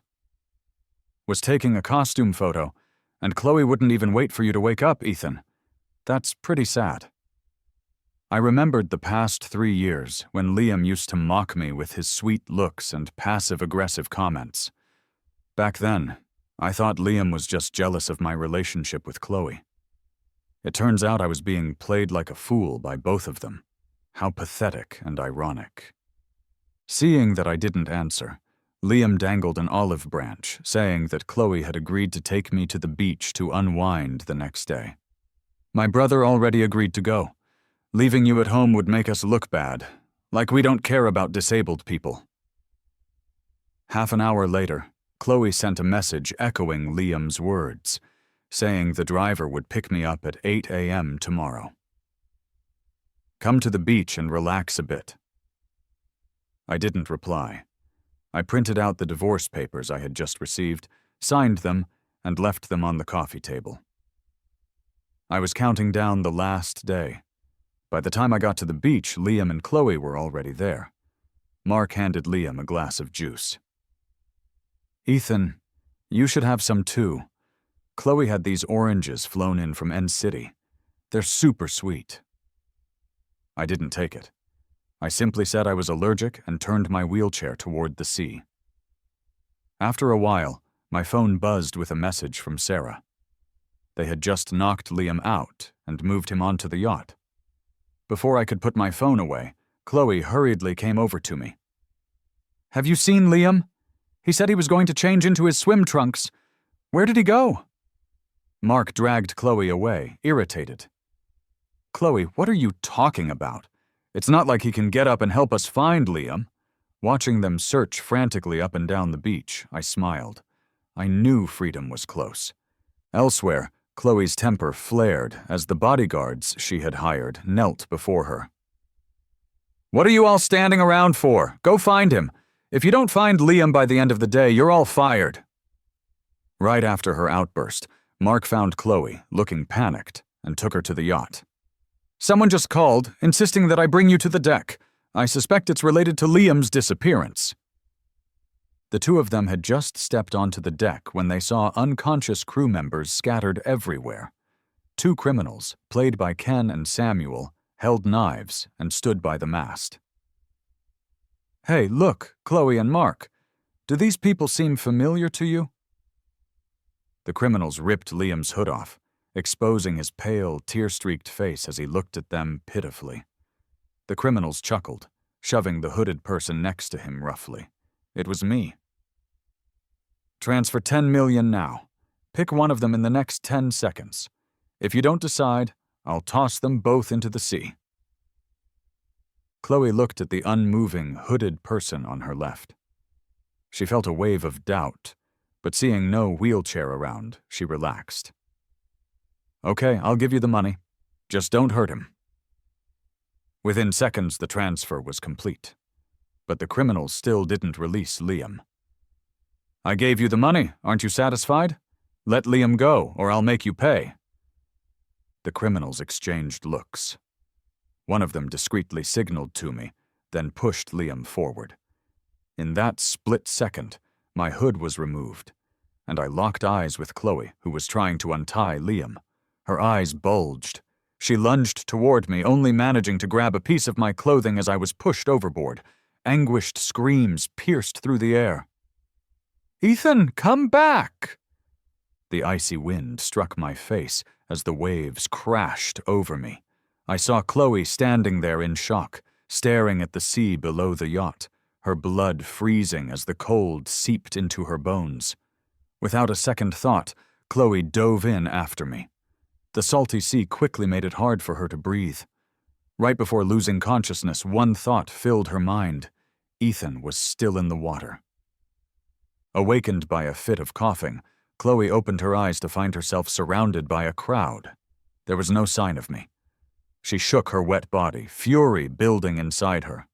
Was taking a costume photo, and Chloe wouldn't even wait for you to wake up, Ethan. That's pretty sad. I remembered the past 3 years when Liam used to mock me with his sweet looks and passive-aggressive comments. Back then, I thought Liam was just jealous of my relationship with Chloe. It turns out I was being played like a fool by both of them. How pathetic and ironic. Seeing that I didn't answer, Liam dangled an olive branch, saying that Chloe had agreed to take me to the beach to unwind the next day. My brother already agreed to go. Leaving you at home would make us look bad, like we don't care about disabled people. Half an hour later, Chloe sent a message echoing Liam's words, saying the driver would pick me up at 8 a.m. tomorrow. Come to the beach and relax a bit. I didn't reply. I printed out the divorce papers I had just received, signed them, and left them on the coffee table. I was counting down the last day. By the time I got to the beach, Liam and Chloe were already there. Mark handed Liam a glass of juice. Ethan, you should have some too. Chloe had these oranges flown in from End City. They're super sweet. I didn't take it. I simply said I was allergic and turned my wheelchair toward the sea. After a while, my phone buzzed with a message from Sarah. They had just knocked Liam out and moved him onto the yacht. Before I could put my phone away, Chloe hurriedly came over to me. Have you seen Liam? He said he was going to change into his swim trunks. Where did he go? Mark dragged Chloe away, irritated. Chloe, what are you talking about? It's not like he can get up and help us find Liam. Watching them search frantically up and down the beach, I smiled. I knew freedom was close. Elsewhere, Chloe's temper flared as the bodyguards she had hired knelt before her. What are you all standing around for? Go find him. If you don't find Liam by the end of the day, you're all fired. Right after her outburst, Mark found Chloe, looking panicked, and took her to the yacht. Someone just called, insisting that I bring you to the deck. I suspect it's related to Liam's disappearance. The two of them had just stepped onto the deck when they saw unconscious crew members scattered everywhere. 2 criminals, played by Ken and Samuel, held knives and stood by the mast. Hey, look, Chloe and Mark. Do these people seem familiar to you? The criminals ripped Liam's hood off, exposing his pale, tear-streaked face as he looked at them pitifully. The criminals chuckled, shoving the hooded person next to him roughly. It was me. Transfer 10 million now. Pick one of them in the next 10 seconds. If you don't decide, I'll toss them both into the sea. Chloe looked at the unmoving, hooded person on her left. She felt a wave of doubt, but seeing no wheelchair around, she relaxed. Okay, I'll give you the money. Just don't hurt him. Within seconds, the transfer was complete. But the criminals still didn't release Liam. I gave you the money, aren't you satisfied? Let Liam go, or I'll make you pay. The criminals exchanged looks. One of them discreetly signaled to me, then pushed Liam forward. In that split second, my hood was removed, and I locked eyes with Chloe, who was trying to untie Liam. Her eyes bulged. She lunged toward me, only managing to grab a piece of my clothing as I was pushed overboard. Anguished screams pierced through the air. "Ethan, come back!" The icy wind struck my face as the waves crashed over me. I saw Chloe standing there in shock, staring at the sea below the yacht, her blood freezing as the cold seeped into her bones. Without a second thought, Chloe dove in after me. The salty sea quickly made it hard for her to breathe. Right before losing consciousness, one thought filled her mind. Ethan was still in the water. Awakened by a fit of coughing, Chloe opened her eyes to find herself surrounded by a crowd. There was no sign of me. She shook her wet body, fury building inside her.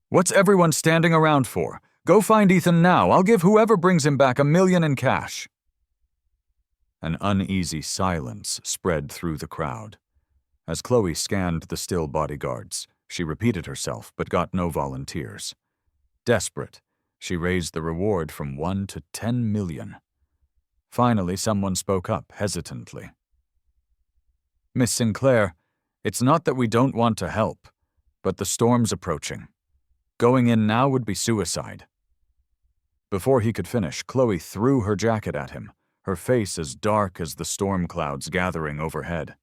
"What's everyone standing around for? Go find Ethan now. I'll give whoever brings him back $1 million in cash." An uneasy silence spread through the crowd. As Chloe scanned the still bodyguards, she repeated herself but got no volunteers. Desperate, she raised the reward from 1 to 10 million. Finally, someone spoke up hesitantly. "Miss Sinclair, it's not that we don't want to help, but the storm's approaching. Going in now would be suicide." Before he could finish, Chloe threw her jacket at him, her face as dark as the storm clouds gathering overhead.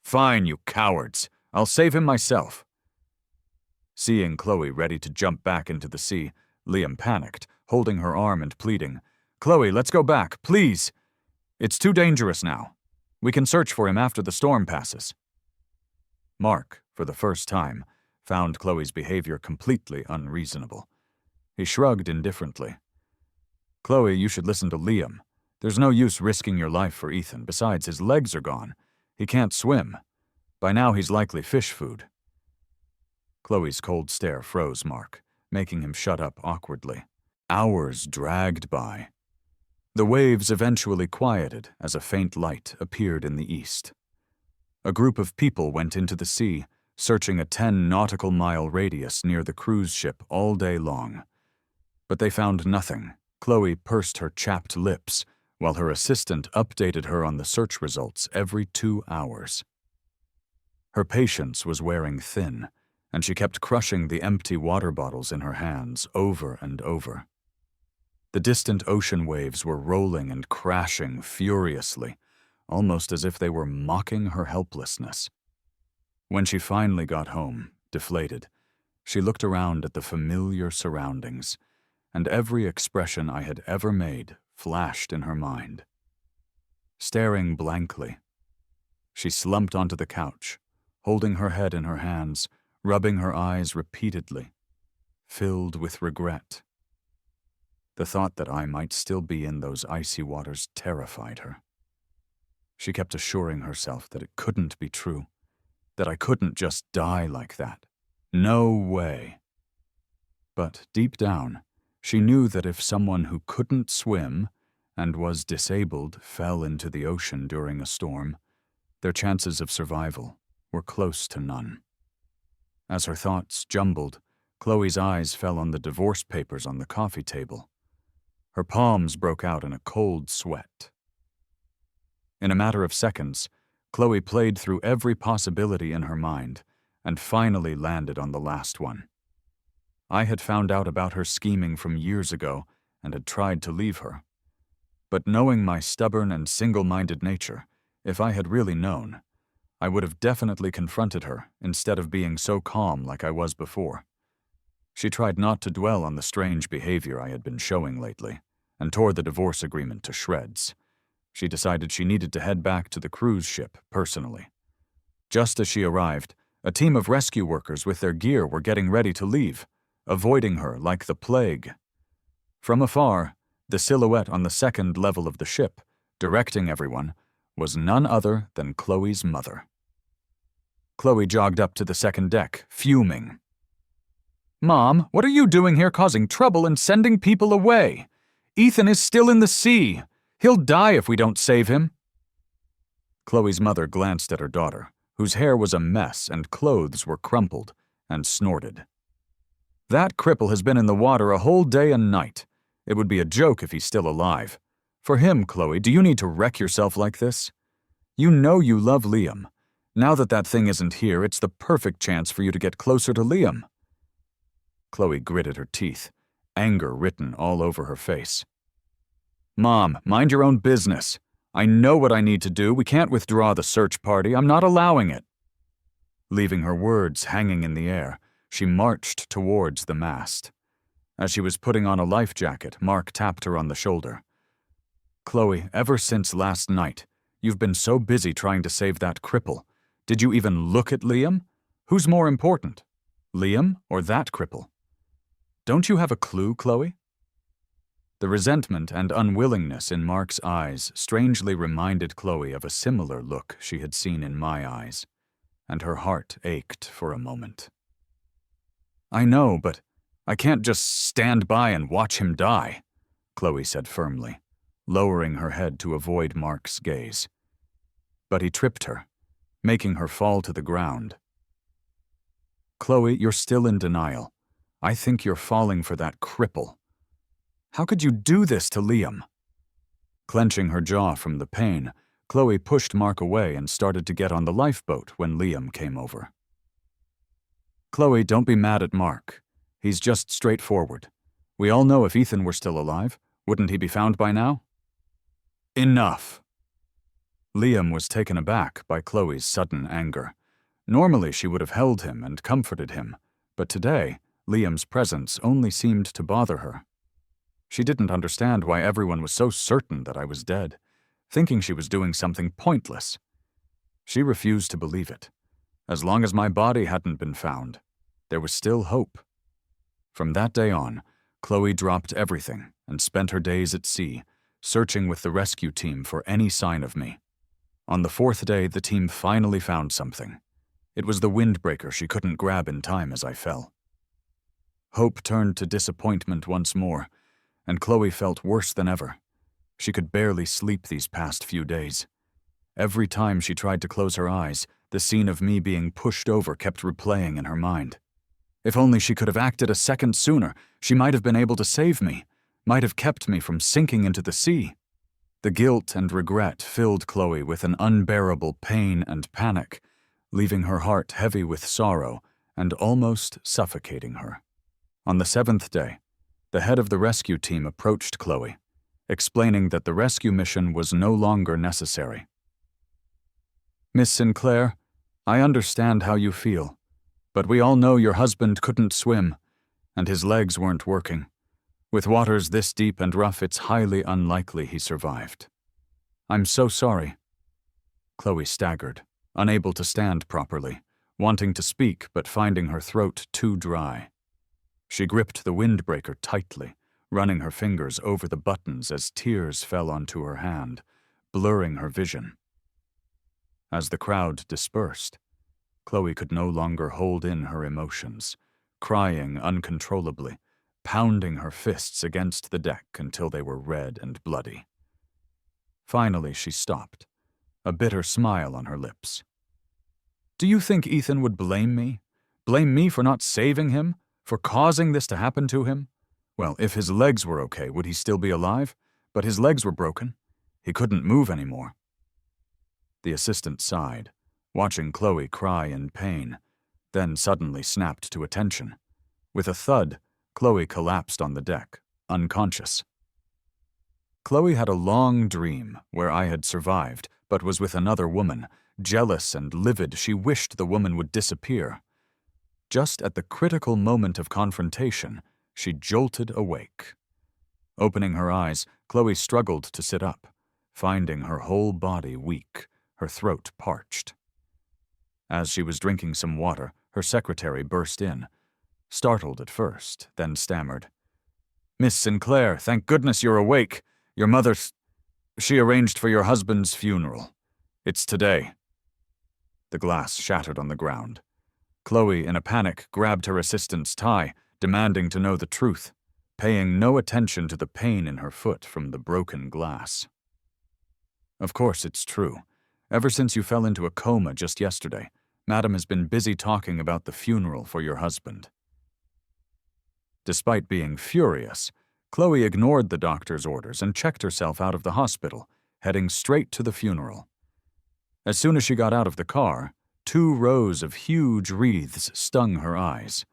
"Fine, you cowards. I'll save him myself." Seeing Chloe ready to jump back into the sea, Liam panicked, holding her arm and pleading, "Chloe, let's go back, please. It's too dangerous now. We can search for him after the storm passes." Mark, for the first time, found Chloe's behavior completely unreasonable. He shrugged indifferently. "Chloe, you should listen to Liam. There's no use risking your life for Ethan. Besides, his legs are gone. He can't swim. By now he's likely fish food." Chloe's cold stare froze Mark, making him shut up awkwardly. Hours dragged by. The waves eventually quieted as a faint light appeared in the east. A group of people went into the sea, searching a 10-nautical-mile radius near the cruise ship all day long. But they found nothing. Chloe pursed her chapped lips, while her assistant updated her on the search results every 2 hours. Her patience was wearing thin, and she kept crushing the empty water bottles in her hands over and over. The distant ocean waves were rolling and crashing furiously, almost as if they were mocking her helplessness. When she finally got home, deflated, she looked around at the familiar surroundings, and every expression I had ever made flashed in her mind. Staring blankly, she slumped onto the couch, holding her head in her hands, rubbing her eyes repeatedly, filled with regret. The thought that I might still be in those icy waters terrified her. She kept assuring herself that it couldn't be true, that I couldn't just die like that. No way. But deep down, she knew that if someone who couldn't swim and was disabled fell into the ocean during a storm, their chances of survival were close to none. As her thoughts jumbled, Chloe's eyes fell on the divorce papers on the coffee table. Her palms broke out in a cold sweat. In a matter of seconds, Chloe played through every possibility in her mind and finally landed on the last one. I had found out about her scheming from years ago and had tried to leave her. But knowing my stubborn and single-minded nature, if I had really known, I would have definitely confronted her instead of being so calm like I was before. She tried not to dwell on the strange behavior I had been showing lately and tore the divorce agreement to shreds. She decided she needed to head back to the cruise ship personally. Just as she arrived, a team of rescue workers with their gear were getting ready to leave, avoiding her like the plague. From afar, the silhouette on the second level of the ship, directing everyone, was none other than Chloe's mother. Chloe jogged up to the second deck, fuming. "Mom, what are you doing here causing trouble and sending people away? Ethan is still in the sea. He'll die if we don't save him." Chloe's mother glanced at her daughter, whose hair was a mess and clothes were crumpled, and snorted. "That cripple has been in the water a whole day and night. It would be a joke if he's still alive. For him, Chloe, do you need to wreck yourself like this? You know you love Liam. Now that that thing isn't here, it's the perfect chance for you to get closer to Liam. Chloe gritted her teeth, anger written all over her face. Mom, mind your own business. I know what I need to do. We can't withdraw the search party. I'm not allowing it. Leaving her words hanging in the air, she marched towards the mast. As she was putting on a life jacket, Mark tapped her on the shoulder. Chloe, ever since last night, you've been so busy trying to save that cripple. Did you even look at Liam? Who's more important, Liam or that cripple? Don't you have a clue, Chloe? The resentment and unwillingness in Mark's eyes strangely reminded Chloe of a similar look she had seen in my eyes, and her heart ached for a moment. I know, but I can't just stand by and watch him die, Chloe said firmly, lowering her head to avoid Mark's gaze. But he tripped her, making her fall to the ground. Chloe, you're still in denial. I think you're falling for that cripple. How could you do this to Liam? Clenching her jaw from the pain, Chloe pushed Mark away and started to get on the lifeboat when Liam came over. Chloe, don't be mad at Mark. He's just straightforward. We all know if Ethan were still alive, wouldn't he be found by now? Enough. Liam was taken aback by Chloe's sudden anger. Normally she would have held him and comforted him, but today, Liam's presence only seemed to bother her. She didn't understand why everyone was so certain that I was dead, thinking she was doing something pointless. She refused to believe it. As long as my body hadn't been found, there was still hope. From that day on, Chloe dropped everything and spent her days at sea, searching with the rescue team for any sign of me. On the fourth day, the team finally found something. It was the windbreaker she couldn't grab in time as I fell. Hope turned to disappointment once more, and Chloe felt worse than ever. She could barely sleep these past few days. Every time she tried to close her eyes, the scene of me being pushed over kept replaying in her mind. If only she could have acted a second sooner, she might have been able to save me, might have kept me from sinking into the sea. The guilt and regret filled Chloe with an unbearable pain and panic, leaving her heart heavy with sorrow and almost suffocating her. On the seventh day, the head of the rescue team approached Chloe, explaining that the rescue mission was no longer necessary. Miss Sinclair, I understand how you feel, but we all know your husband couldn't swim, and his legs weren't working. With waters this deep and rough, it's highly unlikely he survived. I'm so sorry. Chloe staggered, unable to stand properly, wanting to speak but finding her throat too dry. She gripped the windbreaker tightly, running her fingers over the buttons as tears fell onto her hand, blurring her vision. As the crowd dispersed, Chloe could no longer hold in her emotions, crying uncontrollably, pounding her fists against the deck until they were red and bloody. Finally, she stopped, a bitter smile on her lips. Do you think Ethan would blame me? Blame me for not saving him? For causing this to happen to him? Well, if his legs were okay, would he still be alive? But his legs were broken. He couldn't move anymore. The assistant sighed, watching Chloe cry in pain, then suddenly snapped to attention. With a thud, Chloe collapsed on the deck, unconscious. Chloe had a long dream where I had survived, but was with another woman. Jealous and livid, she wished the woman would disappear. Just at the critical moment of confrontation, she jolted awake. Opening her eyes, Chloe struggled to sit up, finding her whole body weak, her throat parched. As she was drinking some water, her secretary burst in, startled at first, then stammered. Miss Sinclair, thank goodness you're awake. Your mother's... She arranged for your husband's funeral. It's today. The glass shattered on the ground. Chloe, in a panic, grabbed her assistant's tie, demanding to know the truth, paying no attention to the pain in her foot from the broken glass. Of course it's true. Ever since you fell into a coma just yesterday, Madam has been busy talking about the funeral for your husband. Despite being furious, Chloe ignored the doctor's orders and checked herself out of the hospital, heading straight to the funeral. As soon as she got out of the car, 2 rows of huge wreaths stung her eyes.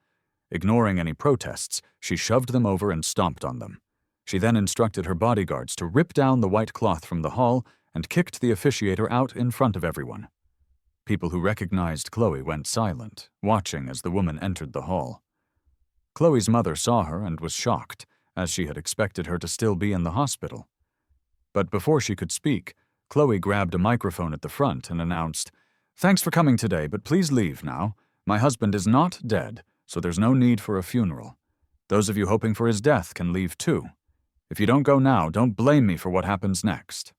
Ignoring any protests, she shoved them over and stomped on them. She then instructed her bodyguards to rip down the white cloth from the hall and kicked the officiator out in front of everyone. People who recognized Chloe went silent, watching as the woman entered the hall. Chloe's mother saw her and was shocked, as she had expected her to still be in the hospital. But before she could speak, Chloe grabbed a microphone at the front and announced, "Thanks for coming today, but please leave now. My husband is not dead, so there's no need for a funeral. Those of you hoping for his death can leave too. If you don't go now, don't blame me for what happens next."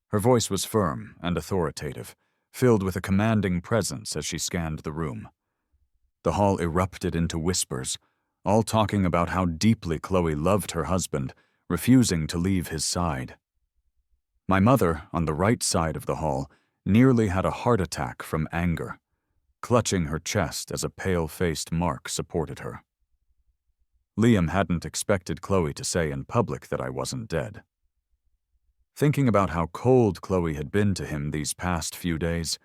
Her voice was firm and authoritative, filled with a commanding presence as she scanned the room. The hall erupted into whispers, all talking about how deeply Chloe loved her husband, refusing to leave his side. My mother, on the right side of the hall, nearly had a heart attack from anger, clutching her chest as a pale-faced Mark supported her. Liam hadn't expected Chloe to say in public that I wasn't dead. Thinking about how cold Chloe had been to him these past few days,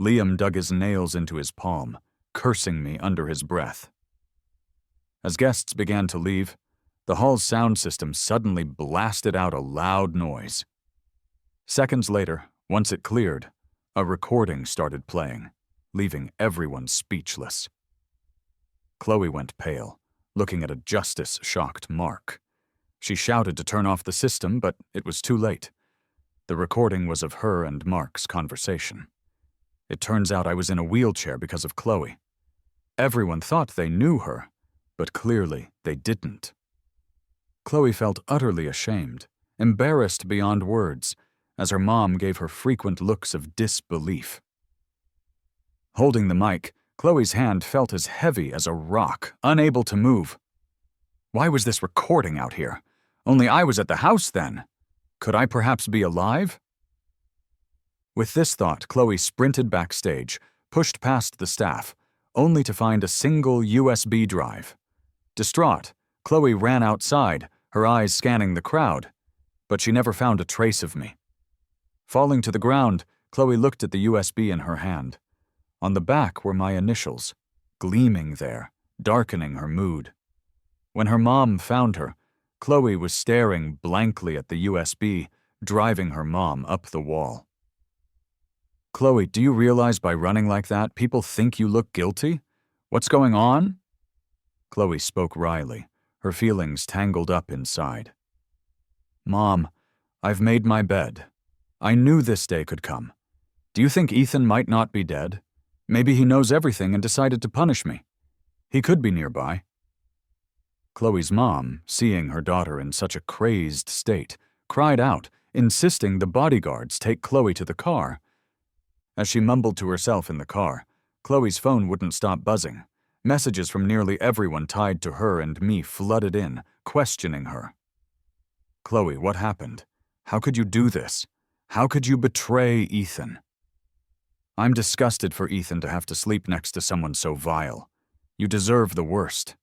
Liam dug his nails into his palm, cursing me under his breath. As guests began to leave, the hall's sound system suddenly blasted out a loud noise. Seconds later, once it cleared, a recording started playing, leaving everyone speechless. Chloe went pale, looking at a justice-shocked Mark. She shouted to turn off the system, but it was too late. The recording was of her and Mark's conversation. It turns out I was in a wheelchair because of Chloe. Everyone thought they knew her, but clearly they didn't. Chloe felt utterly ashamed, embarrassed beyond words, as her mom gave her frequent looks of disbelief. Holding the mic, Chloe's hand felt as heavy as a rock, unable to move. Why was this recording out here? Only I was at the house then. Could I perhaps be alive? With this thought, Chloe sprinted backstage, pushed past the staff, only to find a single USB drive. Distraught, Chloe ran outside, her eyes scanning the crowd, but she never found a trace of me. Falling to the ground, Chloe looked at the USB in her hand. On the back were my initials, gleaming there, darkening her mood. When her mom found her, Chloe was staring blankly at the USB, driving her mom up the wall. "Chloe, do you realize by running like that, people think you look guilty? What's going on?" Chloe spoke wryly, her feelings tangled up inside. "Mom, I've made my bed. I knew this day could come. Do you think Ethan might not be dead? Maybe he knows everything and decided to punish me. He could be nearby." Chloe's mom, seeing her daughter in such a crazed state, cried out, insisting the bodyguards take Chloe to the car. As she mumbled to herself in the car, Chloe's phone wouldn't stop buzzing. Messages from nearly everyone tied to her and me flooded in, questioning her. "Chloe, what happened? How could you do this? How could you betray Ethan?" "I'm disgusted for Ethan to have to sleep next to someone so vile. You deserve the worst."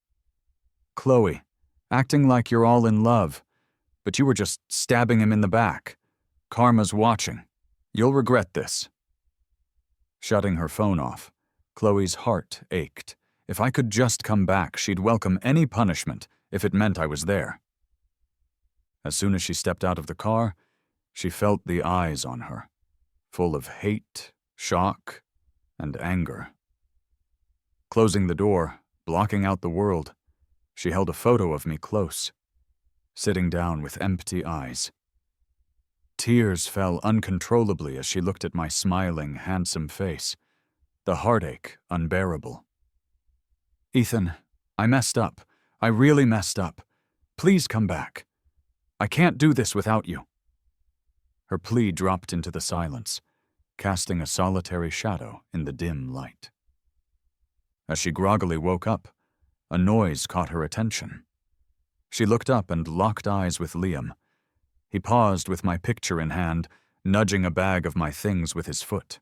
"Chloe, acting like you're all in love, but you were just stabbing him in the back. Karma's watching. You'll regret this." Shutting her phone off, Chloe's heart ached. If I could just come back, she'd welcome any punishment if it meant I was there. As soon as she stepped out of the car, she felt the eyes on her, full of hate, shock, and anger. Closing the door, blocking out the world, she held a photo of me close, sitting down with empty eyes. Tears fell uncontrollably as she looked at my smiling, handsome face, the heartache unbearable. "Ethan, I messed up. I really messed up. Please come back. I can't do this without you." Her plea dropped into the silence, casting a solitary shadow in the dim light. As she groggily woke up, a noise caught her attention. She looked up and locked eyes with Liam. He paused with my picture in hand, nudging a bag of my things with his foot.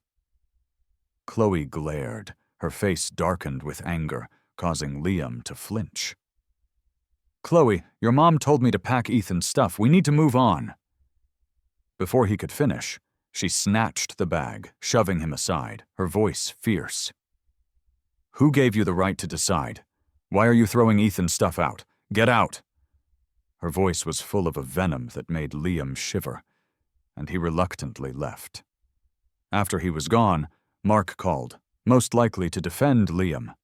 Chloe glared, her face darkened with anger, causing Liam to flinch. "Chloe, your mom told me to pack Ethan's stuff. We need to move on." Before he could finish, She snatched the bag, shoving him aside, her voice fierce. "Who gave you the right to decide? Why are you throwing Ethan's stuff out? Get out!" Her voice was full of a venom that made Liam shiver, and he reluctantly left. After he was gone, Mark called, most likely to defend Liam.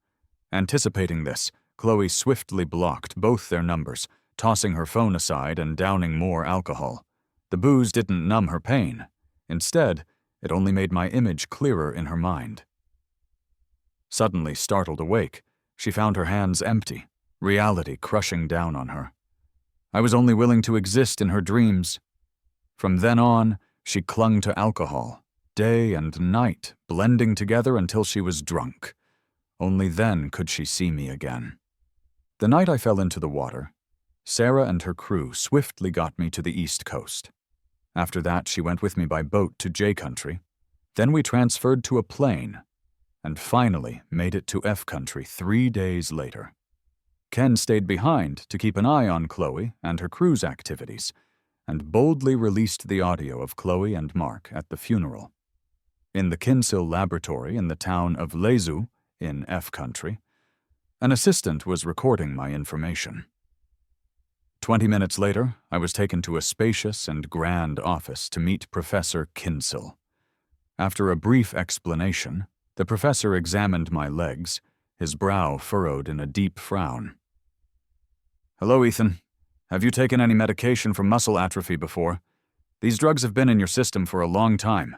Anticipating this, Chloe swiftly blocked both their numbers, tossing her phone aside and downing more alcohol. The booze didn't numb her pain. Instead, it only made my image clearer in her mind. Suddenly startled awake, she found her hands empty, reality crushing down on her. I was only willing to exist in her dreams. From then on, she clung to alcohol, day and night, blending together until she was drunk. Only then could she see me again. The night I fell into the water, Sarah and her crew swiftly got me to the East Coast. After that, she went with me by boat to J Country. Then we transferred to a plane, and finally made it to F Country 3 days later. Ken stayed behind to keep an eye on Chloe and her crew's activities, and boldly released the audio of Chloe and Mark at the funeral. In the Kinsill laboratory in the town of Lezu, in F Country, an assistant was recording my information. 20 minutes later, I was taken to a spacious and grand office to meet Professor Kinsill. After a brief explanation, the professor examined my legs, his brow furrowed in a deep frown. "Hello, Ethan. Have you taken any medication for muscle atrophy before? These drugs have been in your system for a long time.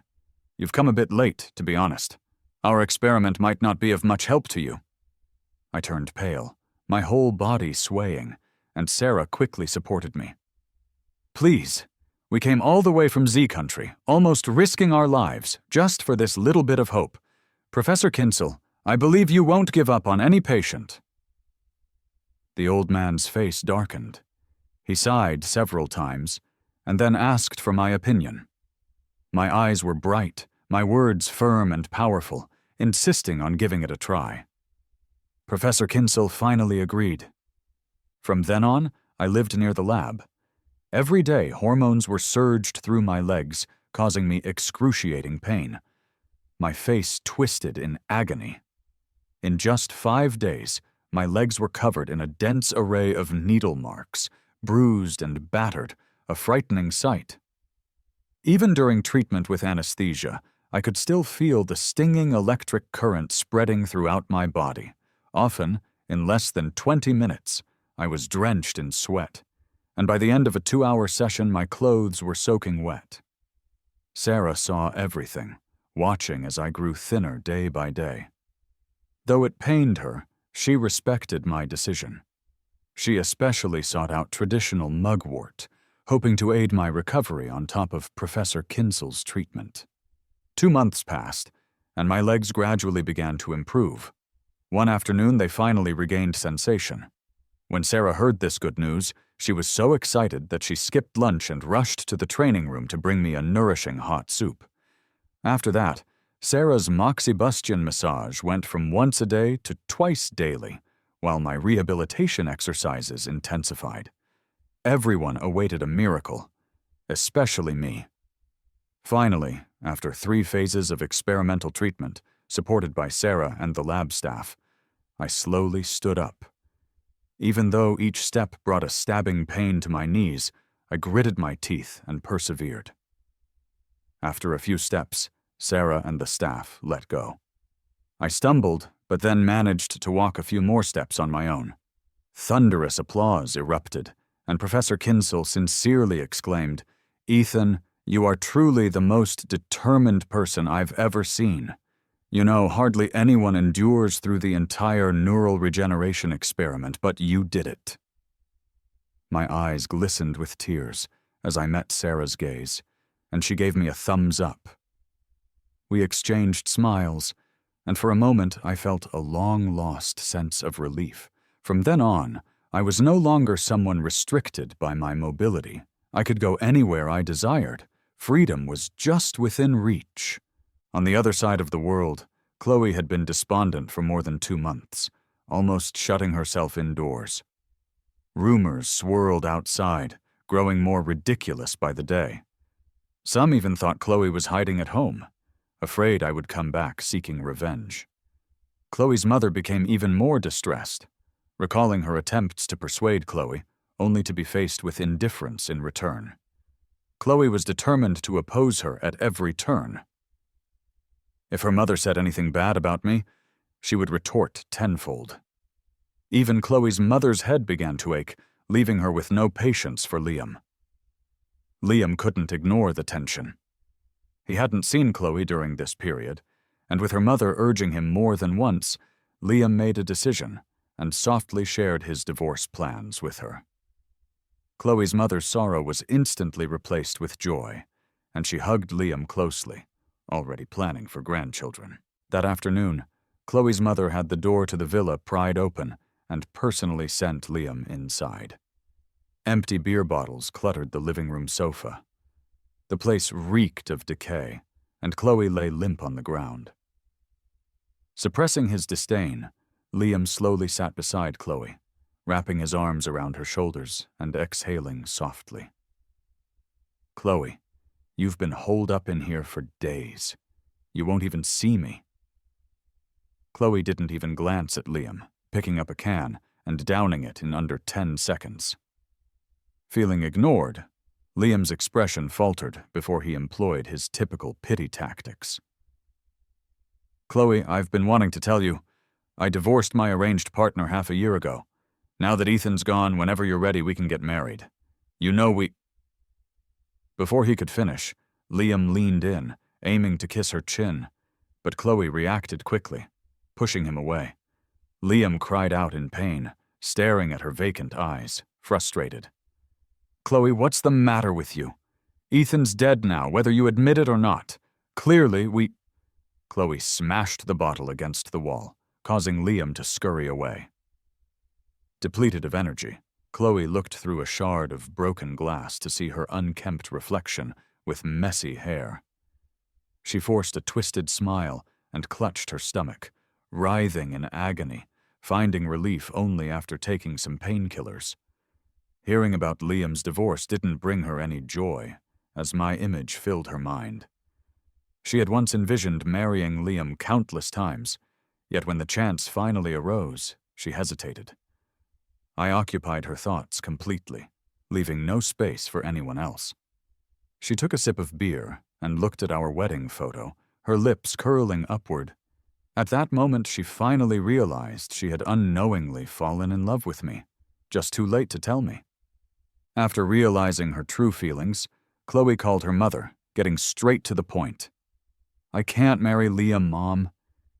You've come a bit late, to be honest. Our experiment might not be of much help to you." I turned pale, my whole body swaying, and Sarah quickly supported me. "Please, we came all the way from Z Country, almost risking our lives, just for this little bit of hope. Professor Kinsill, I believe you won't give up on any patient." The old man's face darkened. He sighed several times, and then asked for my opinion. My eyes were bright, my words firm and powerful, insisting on giving it a try. Professor Kinsill finally agreed. From then on, I lived near the lab. Every day, hormones were surged through my legs, causing me excruciating pain. My face twisted in agony. In just 5 days, my legs were covered in a dense array of needle marks, bruised and battered, a frightening sight. Even during treatment with anesthesia, I could still feel the stinging electric current spreading throughout my body. Often, in less than 20 minutes, I was drenched in sweat, and by the end of a 2-hour session, my clothes were soaking wet. Sarah saw everything, watching as I grew thinner day by day. Though it pained her, she respected my decision. She especially sought out traditional mugwort, hoping to aid my recovery on top of Professor Kinsill's treatment. 2 months passed, and my legs gradually began to improve. One afternoon, they finally regained sensation. When Sarah heard this good news, she was so excited that she skipped lunch and rushed to the training room to bring me a nourishing hot soup. After that, Sarah's moxibustion massage went from once a day to twice daily, while my rehabilitation exercises intensified. Everyone awaited a miracle, especially me. Finally, after 3 phases of experimental treatment, supported by Sarah and the lab staff, I slowly stood up. Even though each step brought a stabbing pain to my knees, I gritted my teeth and persevered. After a few steps, Sarah and the staff let go. I stumbled, but then managed to walk a few more steps on my own. Thunderous applause erupted, and Professor Kinsill sincerely exclaimed, "Ethan, you are truly the most determined person I've ever seen. You know, hardly anyone endures through the entire neural regeneration experiment, but you did it." My eyes glistened with tears as I met Sarah's gaze, and she gave me a thumbs up. We exchanged smiles, and for a moment I felt a long-lost sense of relief. From then on, I was no longer someone restricted by my mobility. I could go anywhere I desired. Freedom was just within reach. On the other side of the world, Chloe had been despondent for more than 2 months, almost shutting herself indoors. Rumors swirled outside, growing more ridiculous by the day. Some even thought Chloe was hiding at home, afraid I would come back seeking revenge. Chloe's mother became even more distressed, recalling her attempts to persuade Chloe, only to be faced with indifference in return. Chloe was determined to oppose her at every turn. If her mother said anything bad about me, she would retort tenfold. Even Chloe's mother's head began to ache, leaving her with no patience for Liam. Liam couldn't ignore the tension. He hadn't seen Chloe during this period, and with her mother urging him more than once, Liam made a decision and softly shared his divorce plans with her. Chloe's mother's sorrow was instantly replaced with joy, and she hugged Liam closely, already planning for grandchildren. That afternoon, Chloe's mother had the door to the villa pried open and personally sent Liam inside. Empty beer bottles cluttered the living room sofa. The place reeked of decay, and Chloe lay limp on the ground. Suppressing his disdain, Liam slowly sat beside Chloe, wrapping his arms around her shoulders and exhaling softly. "Chloe, you've been holed up in here for days. You won't even see me." Chloe didn't even glance at Liam, picking up a can and downing it in under 10 seconds. Feeling ignored, Liam's expression faltered before he employed his typical pity tactics. "Chloe, I've been wanting to tell you, I divorced my arranged partner half a year ago. Now that Ethan's gone, whenever you're ready, we can get married. You know we—" Before he could finish, Liam leaned in, aiming to kiss her chin, but Chloe reacted quickly, pushing him away. Liam cried out in pain, staring at her vacant eyes, frustrated. "Chloe, what's the matter with you? Ethan's dead now, whether you admit it or not. Clearly, we—" Chloe smashed the bottle against the wall, causing Liam to scurry away. Depleted of energy, Chloe looked through a shard of broken glass to see her unkempt reflection with messy hair. She forced a twisted smile and clutched her stomach, writhing in agony, finding relief only after taking some painkillers. Hearing about Liam's divorce didn't bring her any joy, as my image filled her mind. She had once envisioned marrying Liam countless times, yet when the chance finally arose, she hesitated. I occupied her thoughts completely, leaving no space for anyone else. She took a sip of beer and looked at our wedding photo, her lips curling upward. At that moment, she finally realized she had unknowingly fallen in love with me, just too late to tell me. After realizing her true feelings, Chloe called her mother, getting straight to the point. "I can't marry Liam, Mom.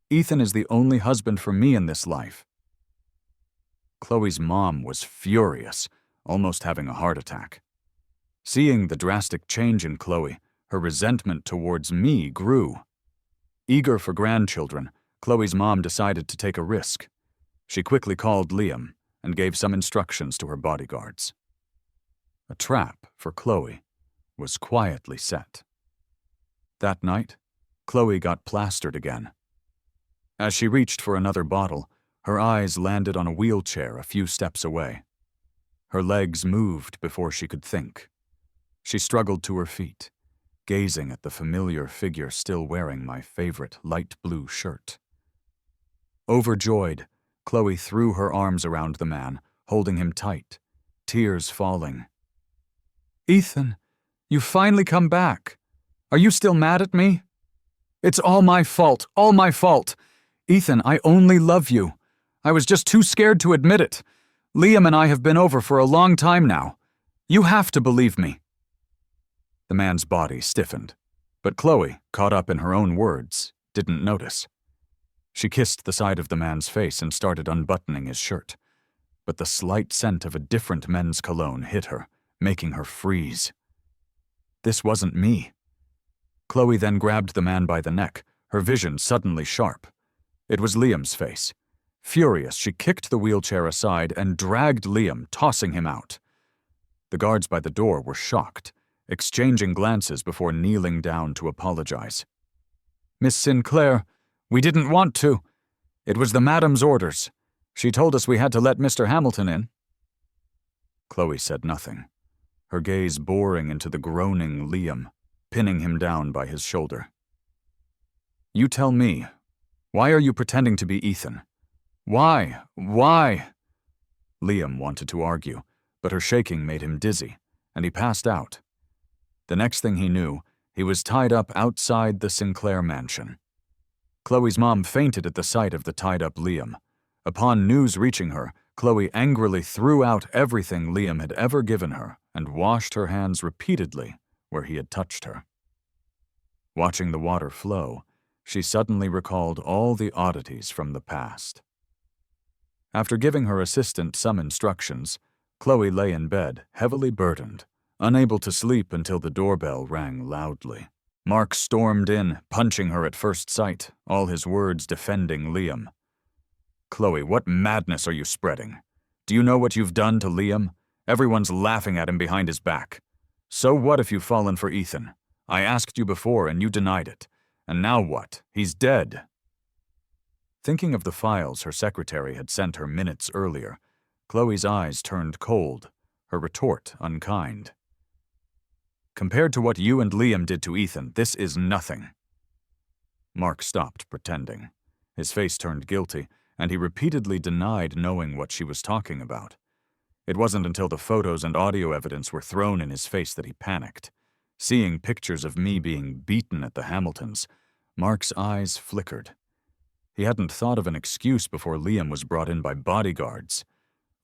Ethan is the only husband for me in this life." Chloe's mom was furious, almost having a heart attack. Seeing the drastic change in Chloe, her resentment towards me grew. Eager for grandchildren, Chloe's mom decided to take a risk. She quickly called Liam and gave some instructions to her bodyguards. A trap for Chloe was quietly set. That night, Chloe got plastered again. As she reached for another bottle, her eyes landed on a wheelchair a few steps away. Her legs moved before she could think. She struggled to her feet, gazing at the familiar figure still wearing my favorite light blue shirt. Overjoyed, Chloe threw her arms around the man, holding him tight, tears falling. "Ethan, you finally come back. Are you still mad at me?" "It's all my fault, all my fault. Ethan, I only love you. I was just too scared to admit it. Liam and I have been over for a long time now. You have to believe me." The man's body stiffened, but Chloe, caught up in her own words, didn't notice. She kissed the side of the man's face and started unbuttoning his shirt, but the slight scent of a different men's cologne hit her, making her freeze. This wasn't me. Chloe then grabbed the man by the neck, her vision suddenly sharp. It was Liam's face. Furious, she kicked the wheelchair aside and dragged Liam, tossing him out. The guards by the door were shocked, exchanging glances before kneeling down to apologize. "Miss Sinclair, we didn't want to. It was the madam's orders. She told us we had to let Mr. Hamilton in." Chloe said nothing, her gaze boring into the groaning Liam, pinning him down by his shoulder. "You tell me, why are you pretending to be Ethan? Why? Why?" Liam wanted to argue, but her shaking made him dizzy, and he passed out. The next thing he knew, he was tied up outside the Sinclair mansion. Chloe's mom fainted at the sight of the tied-up Liam. Upon news reaching her, Chloe angrily threw out everything Liam had ever given her and washed her hands repeatedly where he had touched her. Watching the water flow, she suddenly recalled all the oddities from the past. After giving her assistant some instructions, Chloe lay in bed, heavily burdened, unable to sleep until the doorbell rang loudly. Mark stormed in, punching her at first sight, all his words defending Liam. "Chloe, what madness are you spreading? Do you know what you've done to Liam? Everyone's laughing at him behind his back. So what if you've fallen for Ethan? I asked you before and you denied it. And now what? He's dead." Thinking of the files her secretary had sent her minutes earlier, Chloe's eyes turned cold, her retort unkind. "Compared to what you and Liam did to Ethan, this is nothing." Mark stopped pretending. His face turned guilty, and he repeatedly denied knowing what she was talking about. It wasn't until the photos and audio evidence were thrown in his face that he panicked. Seeing pictures of me being beaten at the Hamiltons, Mark's eyes flickered. He hadn't thought of an excuse before Liam was brought in by bodyguards.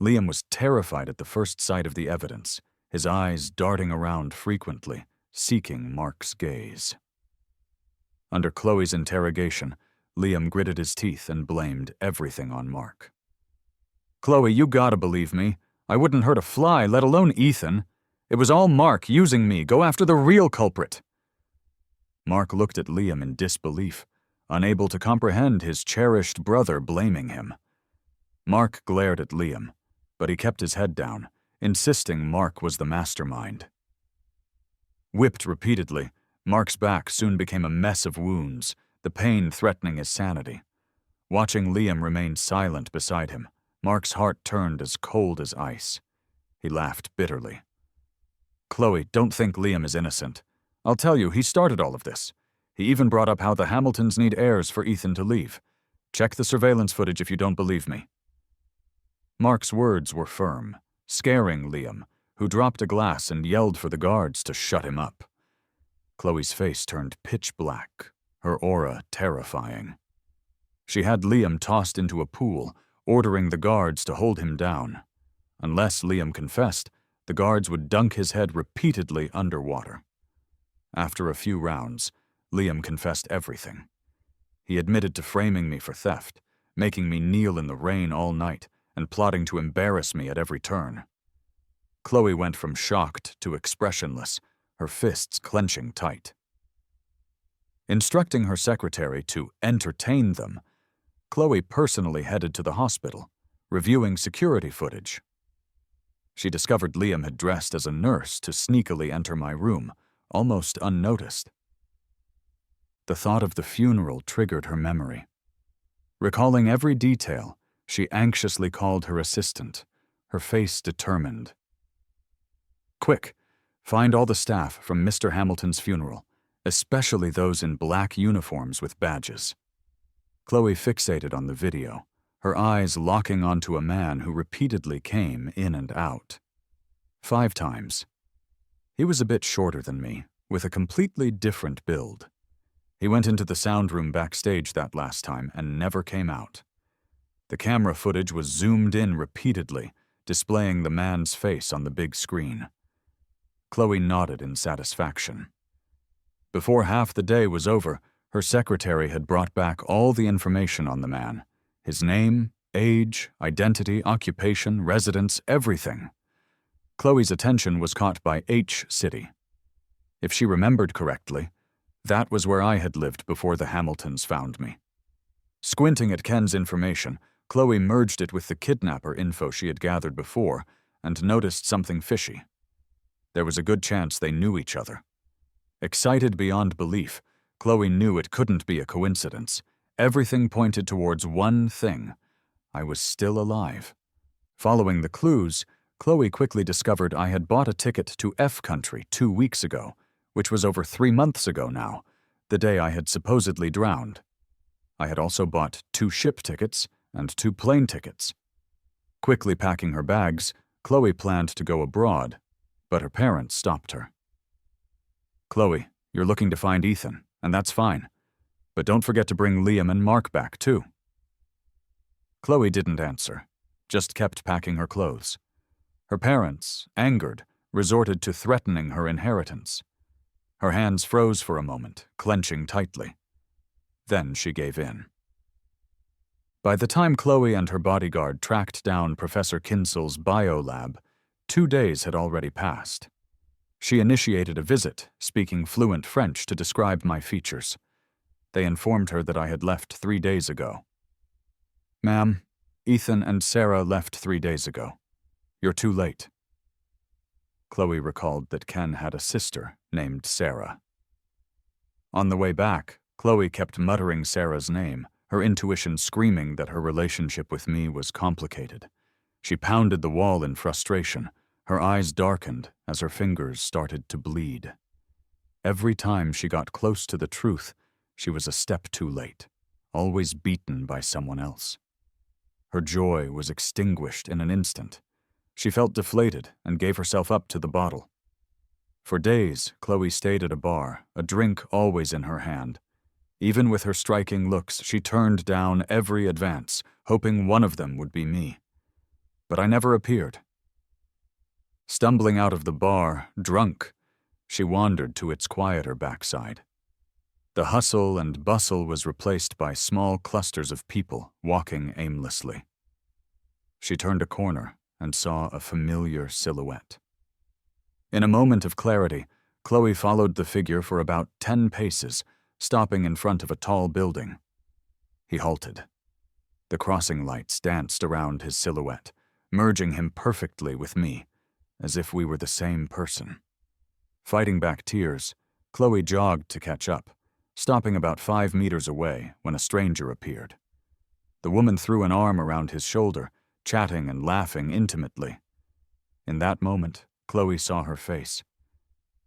Liam was terrified at the first sight of the evidence, his eyes darting around frequently, seeking Mark's gaze. Under Chloe's interrogation, Liam gritted his teeth and blamed everything on Mark. "Chloe, you gotta believe me. I wouldn't hurt a fly, let alone Ethan. It was all Mark using me. Go after the real culprit." Mark looked at Liam in disbelief, unable to comprehend his cherished brother blaming him. Mark glared at Liam, but he kept his head down, insisting Mark was the mastermind. Whipped repeatedly, Mark's back soon became a mess of wounds, the pain threatening his sanity. Watching Liam remain silent beside him, Mark's heart turned as cold as ice. He laughed bitterly. "Chloe, don't think Liam is innocent. I'll tell you, he started all of this. He even brought up how the Hamiltons need heirs for Ethan to leave. Check the surveillance footage if you don't believe me." Mark's words were firm, scaring Liam, who dropped a glass and yelled for the guards to shut him up. Chloe's face turned pitch black, her aura terrifying. She had Liam tossed into a pool, ordering the guards to hold him down. Unless Liam confessed, the guards would dunk his head repeatedly underwater. After a few rounds, Liam confessed everything. He admitted to framing me for theft, making me kneel in the rain all night, and plotting to embarrass me at every turn. Chloe went from shocked to expressionless, her fists clenching tight. Instructing her secretary to entertain them, Chloe personally headed to the hospital, reviewing security footage. She discovered Liam had dressed as a nurse to sneakily enter my room, almost unnoticed. The thought of the funeral triggered her memory. Recalling every detail, she anxiously called her assistant, her face determined. "Quick, find all the staff from Mr. Hamilton's funeral, especially those in black uniforms with badges." Chloe fixated on the video, her eyes locking onto a man who repeatedly came in and out. 5 times. He was a bit shorter than me, with a completely different build. He went into the sound room backstage that last time and never came out. The camera footage was zoomed in repeatedly, displaying the man's face on the big screen. Chloe nodded in satisfaction. Before half the day was over, her secretary had brought back all the information on the man: his name, age, identity, occupation, residence, everything. Chloe's attention was caught by H City. If she remembered correctly, that was where I had lived before the Hamiltons found me. Squinting at Ken's information, Chloe merged it with the kidnapper info she had gathered before and noticed something fishy. There was a good chance they knew each other. Excited beyond belief, Chloe knew it couldn't be a coincidence. Everything pointed towards one thing: I was still alive. Following the clues, Chloe quickly discovered I had bought a ticket to F Country 2 weeks ago, which was over 3 months ago now, the day I had supposedly drowned. I had also bought 2 ship tickets and 2 plane tickets. Quickly packing her bags, Chloe planned to go abroad, but her parents stopped her. "Chloe, you're looking to find Ethan, and that's fine. But don't forget to bring Liam and Mark back, too." Chloe didn't answer, just kept packing her clothes. Her parents, angered, resorted to threatening her inheritance. Her hands froze for a moment, clenching tightly. Then she gave in. By the time Chloe and her bodyguard tracked down Professor Kinsel's biolab, 2 days had already passed. She initiated a visit, speaking fluent French to describe my features. They informed her that I had left 3 days ago. "Ma'am, Ethan and Sarah left 3 days ago. You're too late." Chloe recalled that Ken had a sister named Sarah. On the way back, Chloe kept muttering Sarah's name, her intuition screaming that her relationship with me was complicated. She pounded the wall in frustration. Her eyes darkened as her fingers started to bleed. Every time she got close to the truth, she was a step too late, always beaten by someone else. Her joy was extinguished in an instant. She felt deflated and gave herself up to the bottle. For days, Chloe stayed at a bar, a drink always in her hand. Even with her striking looks, she turned down every advance, hoping one of them would be me. But I never appeared. Stumbling out of the bar, drunk, she wandered to its quieter backside. The hustle and bustle was replaced by small clusters of people walking aimlessly. She turned a corner and saw a familiar silhouette. In a moment of clarity, Chloe followed the figure for about 10 paces, stopping in front of a tall building. He halted. The crossing lights danced around his silhouette, merging him perfectly with me, as if we were the same person. Fighting back tears, Chloe jogged to catch up, stopping about 5 meters away when a stranger appeared. The woman threw an arm around his shoulder, chatting and laughing intimately. In that moment, Chloe saw her face.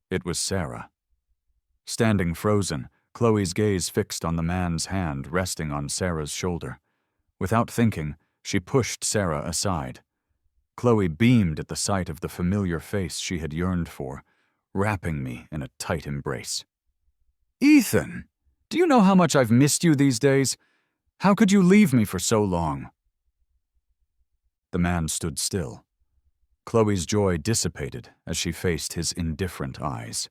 It was Sarah. Standing frozen, Chloe's gaze fixed on the man's hand resting on Sarah's shoulder. Without thinking, she pushed Sarah aside. Chloe beamed at the sight of the familiar face she had yearned for, wrapping me in a tight embrace. "Ethan! Do you know how much I've missed you these days? How could you leave me for so long?" The man stood still. Chloe's joy dissipated as she faced his indifferent eyes.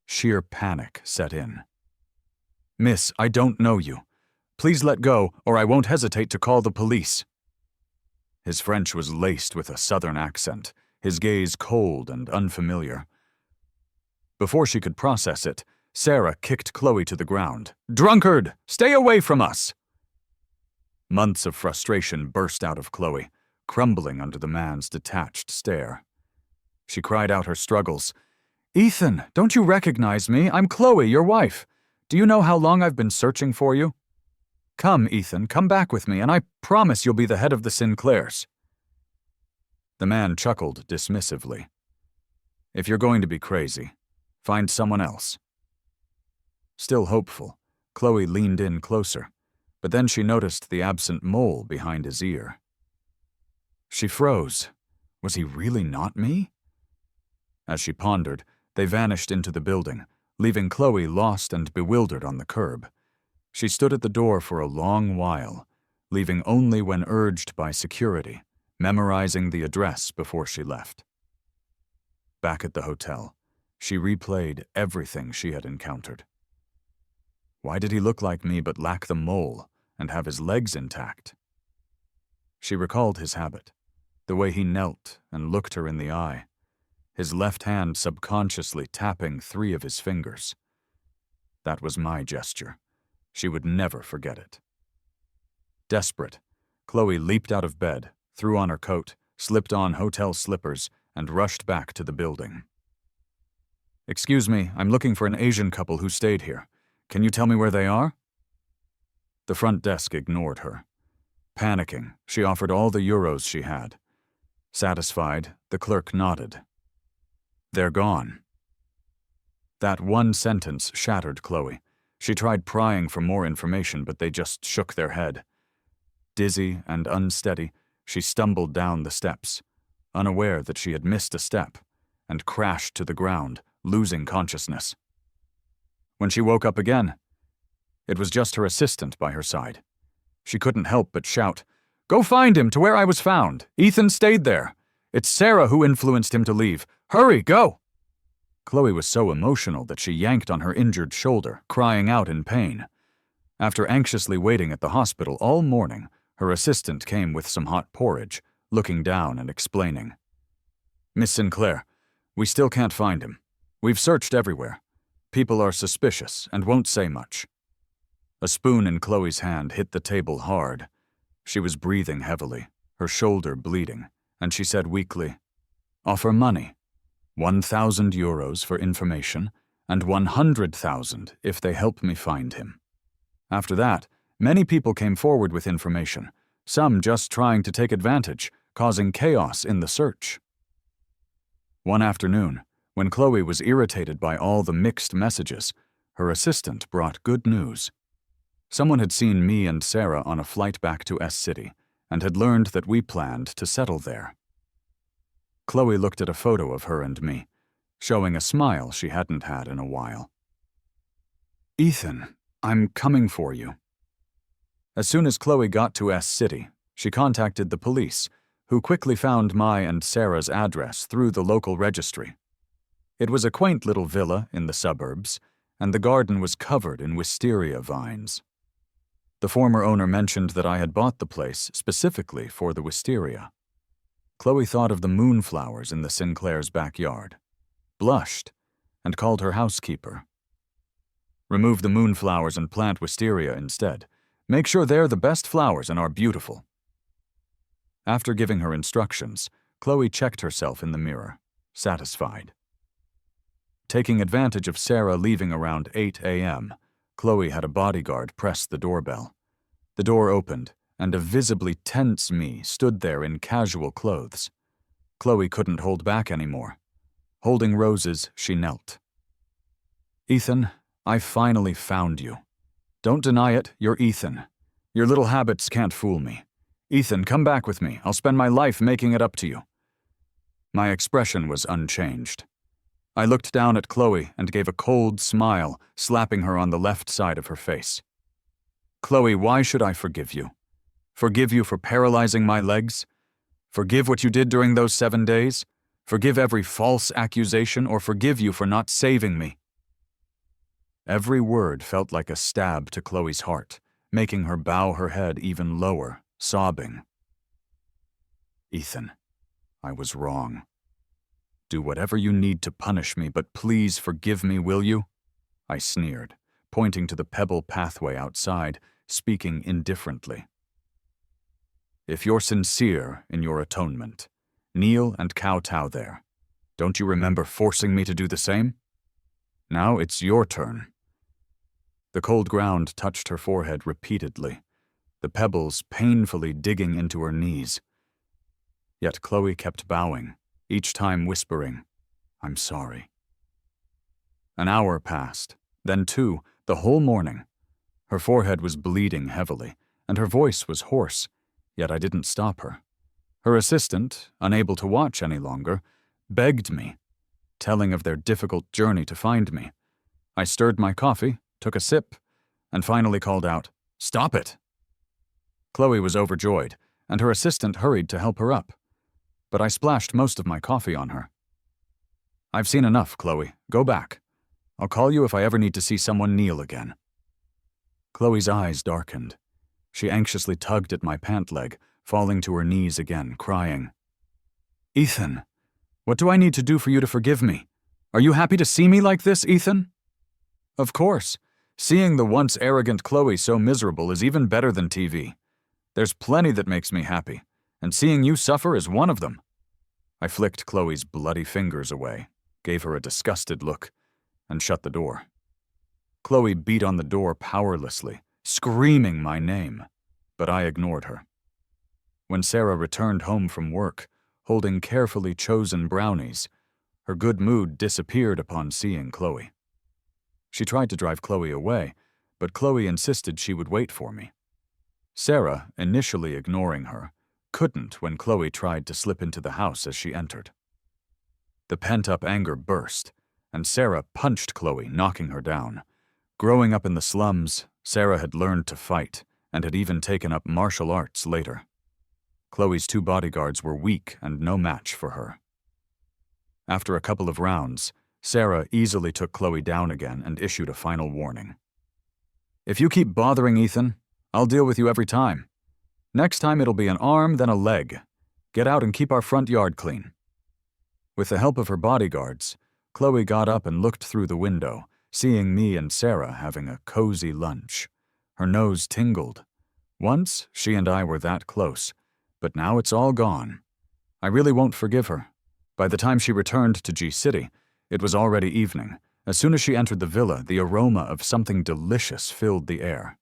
Sheer panic set in. "Miss, I don't know you. Please let go, or I won't hesitate to call the police." His French was laced with a southern accent, his gaze cold and unfamiliar. Before she could process it, Sarah kicked Chloe to the ground. "Drunkard! Stay away from us!" Months of frustration burst out of Chloe, crumbling under the man's detached stare. She cried out her struggles. "Ethan, don't you recognize me? I'm Chloe, your wife. Do you know how long I've been searching for you? Come, Ethan, come back with me, and I promise you'll be the head of the Sinclairs." The man chuckled dismissively. "If you're going to be crazy, find someone else." Still hopeful, Chloe leaned in closer, but then she noticed the absent mole behind his ear. She froze. Was he really not me? As she pondered, they vanished into the building, leaving Chloe lost and bewildered on the curb. She stood at the door for a long while, leaving only when urged by security, memorizing the address before she left. Back at the hotel, she replayed everything she had encountered. Why did he look like me but lack the mole and have his legs intact? She recalled his habit, the way he knelt and looked her in the eye, his left hand subconsciously tapping 3 of his fingers. That was my gesture. She would never forget it. Desperate, Chloe leaped out of bed, threw on her coat, slipped on hotel slippers, and rushed back to the building. "Excuse me, I'm looking for an Asian couple who stayed here. Can you tell me where they are?" The front desk ignored her. Panicking, she offered all the euros she had. Satisfied, the clerk nodded. "They're gone." That one sentence shattered Chloe. She tried prying for more information, but they just shook their head. Dizzy and unsteady, she stumbled down the steps, unaware that she had missed a step, and crashed to the ground, losing consciousness. When she woke up again, it was just her assistant by her side. She couldn't help but shout, "Go find him to where I was found. Ethan stayed there. It's Sarah who influenced him to leave. Hurry, go!" Chloe was so emotional that she yanked on her injured shoulder, crying out in pain. After anxiously waiting at the hospital all morning, her assistant came with some hot porridge, looking down and explaining. "Miss Sinclair, we still can't find him. We've searched everywhere. People are suspicious and won't say much." A spoon in Chloe's hand hit the table hard. She was breathing heavily, her shoulder bleeding, and she said weakly, "Offer money. 1,000 euros for information, and 100,000 if they help me find him." After that, many people came forward with information, some just trying to take advantage, causing chaos in the search. One afternoon, when Chloe was irritated by all the mixed messages, her assistant brought good news. Someone had seen me and Sarah on a flight back to S-City and had learned that we planned to settle there. Chloe looked at a photo of her and me, showing a smile she hadn't had in a while. "Ethan, I'm coming for you." As soon as Chloe got to S-City, she contacted the police, who quickly found my and Sarah's address through the local registry. It was a quaint little villa in the suburbs, and the garden was covered in wisteria vines. The former owner mentioned that I had bought the place specifically for the wisteria. Chloe thought of the moonflowers in the Sinclair's backyard, blushed, and called her housekeeper. "Remove the moonflowers and plant wisteria instead. Make sure they're the best flowers and are beautiful." After giving her instructions, Chloe checked herself in the mirror, satisfied. Taking advantage of Sarah leaving around 8 a.m., Chloe had a bodyguard press the doorbell. The door opened, and a visibly tense me stood there in casual clothes. Chloe couldn't hold back anymore. Holding roses, she knelt. "Ethan, I finally found you. Don't deny it, you're Ethan. Your little habits can't fool me. Ethan, come back with me. I'll spend my life making it up to you." My expression was unchanged. I looked down at Chloe and gave a cold smile, slapping her on the left side of her face. "Chloe, why should I forgive you? Forgive you for paralyzing my legs? Forgive what you did during those 7 days? Forgive every false accusation, or forgive you for not saving me?" Every word felt like a stab to Chloe's heart, making her bow her head even lower, sobbing. "Ethan, I was wrong. Do whatever you need to punish me, but please forgive me, will you?" I sneered, pointing to the pebble pathway outside, speaking indifferently. "If you're sincere in your atonement, kneel and kowtow there. Don't you remember forcing me to do the same? Now it's your turn." The cold ground touched her forehead repeatedly, the pebbles painfully digging into her knees. Yet Chloe kept bowing, each time whispering, "I'm sorry." An hour passed, then 2, the whole morning. Her forehead was bleeding heavily, and her voice was hoarse, yet I didn't stop her. Her assistant, unable to watch any longer, begged me, telling of their difficult journey to find me. I stirred my coffee, took a sip, and finally called out, "Stop it!" Chloe was overjoyed, and her assistant hurried to help her up. But I splashed most of my coffee on her. "I've seen enough, Chloe. Go back. I'll call you if I ever need to see someone kneel again." Chloe's eyes darkened. She anxiously tugged at my pant leg, falling to her knees again, crying. "Ethan, what do I need to do for you to forgive me? Are you happy to see me like this, Ethan?" "Of course. Seeing the once arrogant Chloe so miserable is even better than TV. There's plenty that makes me happy, and seeing you suffer is one of them." I flicked Chloe's bloody fingers away, gave her a disgusted look, and shut the door. Chloe beat on the door powerlessly, screaming my name, but I ignored her. When Sarah returned home from work, holding carefully chosen brownies, her good mood disappeared upon seeing Chloe. She tried to drive Chloe away, but Chloe insisted she would wait for me. Sarah, initially ignoring her, couldn't when Chloe tried to slip into the house as she entered. The pent-up anger burst, and Sarah punched Chloe, knocking her down. Growing up in the slums, Sarah had learned to fight and had even taken up martial arts later. Chloe's 2 bodyguards were weak and no match for her. After a couple of rounds, Sarah easily took Chloe down again and issued a final warning. "If you keep bothering Ethan, I'll deal with you every time. Next time it'll be an arm, then a leg. Get out and keep our front yard clean." With the help of her bodyguards, Chloe got up and looked through the window, seeing me and Sarah having a cozy lunch. Her nose tingled. Once, she and I were that close, but now it's all gone. I really won't forgive her. By the time she returned to G-City, it was already evening. As soon as she entered the villa, the aroma of something delicious filled the air.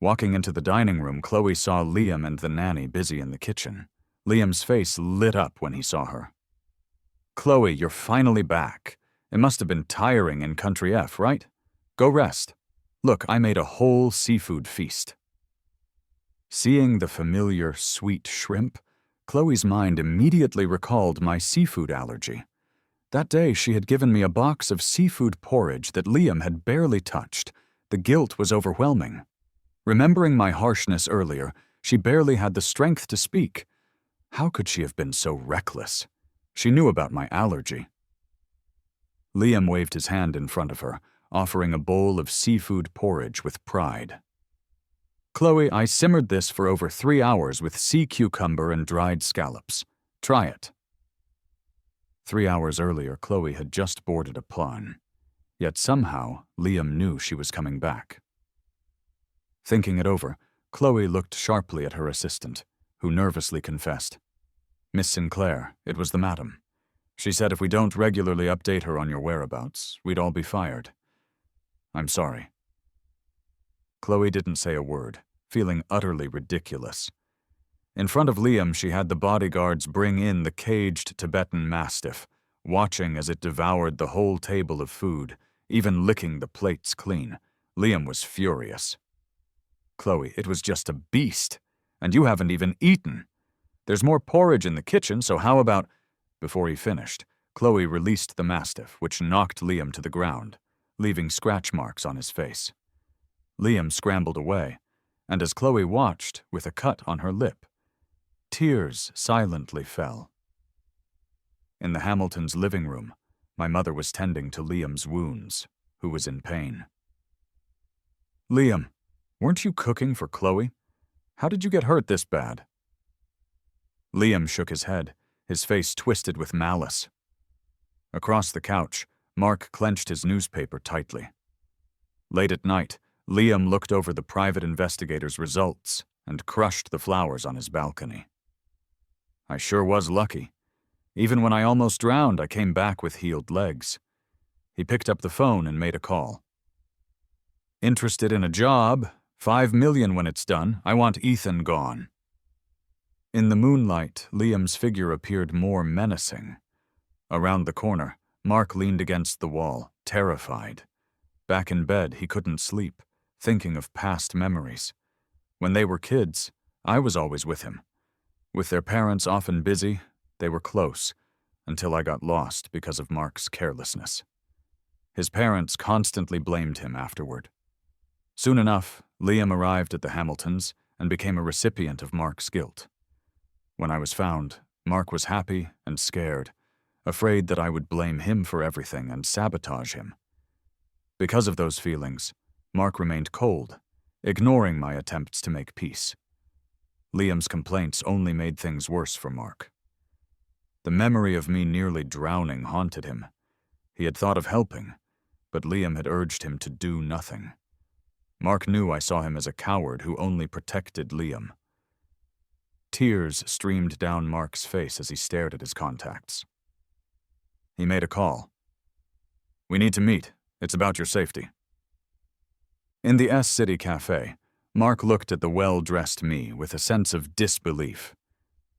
Walking into the dining room, Chloe saw Liam and the nanny busy in the kitchen. Liam's face lit up when he saw her. "Chloe, you're finally back. It must have been tiring in Country F, right? Go rest. Look, I made a whole seafood feast." Seeing the familiar, sweet shrimp, Chloe's mind immediately recalled my seafood allergy. That day, she had given me a box of seafood porridge that Liam had barely touched. The guilt was overwhelming. Remembering my harshness earlier, she barely had the strength to speak. How could she have been so reckless? She knew about my allergy. Liam waved his hand in front of her, offering a bowl of seafood porridge with pride. "Chloe, I simmered this for over 3 hours with sea cucumber and dried scallops. Try it." 3 hours earlier, Chloe had just boarded a plane. Yet somehow, Liam knew she was coming back. Thinking it over, Chloe looked sharply at her assistant, who nervously confessed, "Miss Sinclair, it was the madam. She said if we don't regularly update her on your whereabouts, we'd all be fired. I'm sorry." Chloe didn't say a word, feeling utterly ridiculous. In front of Liam, she had the bodyguards bring in the caged Tibetan Mastiff, watching as it devoured the whole table of food, even licking the plates clean. Liam was furious. "Chloe, it was just a beast, and you haven't even eaten. There's more porridge in the kitchen, so how about—" Before he finished, Chloe released the Mastiff, which knocked Liam to the ground, leaving scratch marks on his face. Liam scrambled away, and as Chloe watched, with a cut on her lip, tears silently fell. In the Hamiltons' living room, my mother was tending to Liam's wounds, who was in pain. "Liam, weren't you cooking for Chloe? How did you get hurt this bad?" Liam shook his head, his face twisted with malice. Across the couch, Mark clenched his newspaper tightly. Late at night, Liam looked over the private investigator's results and crushed the flowers on his balcony. "I sure was lucky. Even when I almost drowned, I came back with healed legs." He picked up the phone and made a call. "Interested in a job? $5 million when it's done. I want Ethan gone." In the moonlight, Liam's figure appeared more menacing. Around the corner, Mark leaned against the wall, terrified. Back in bed, he couldn't sleep, thinking of past memories. When they were kids, I was always with him. With their parents often busy, they were close, until I got lost because of Mark's carelessness. His parents constantly blamed him afterward. Soon enough, Liam arrived at the Hamiltons and became a recipient of Mark's guilt. When I was found, Mark was happy and scared, afraid that I would blame him for everything and sabotage him. Because of those feelings, Mark remained cold, ignoring my attempts to make peace. Liam's complaints only made things worse for Mark. The memory of me nearly drowning haunted him. He had thought of helping, but Liam had urged him to do nothing. Mark knew I saw him as a coward who only protected Liam. Tears streamed down Mark's face as he stared at his contacts. He made a call. "We need to meet. It's about your safety." In the S-City Cafe, Mark looked at the well-dressed me with a sense of disbelief.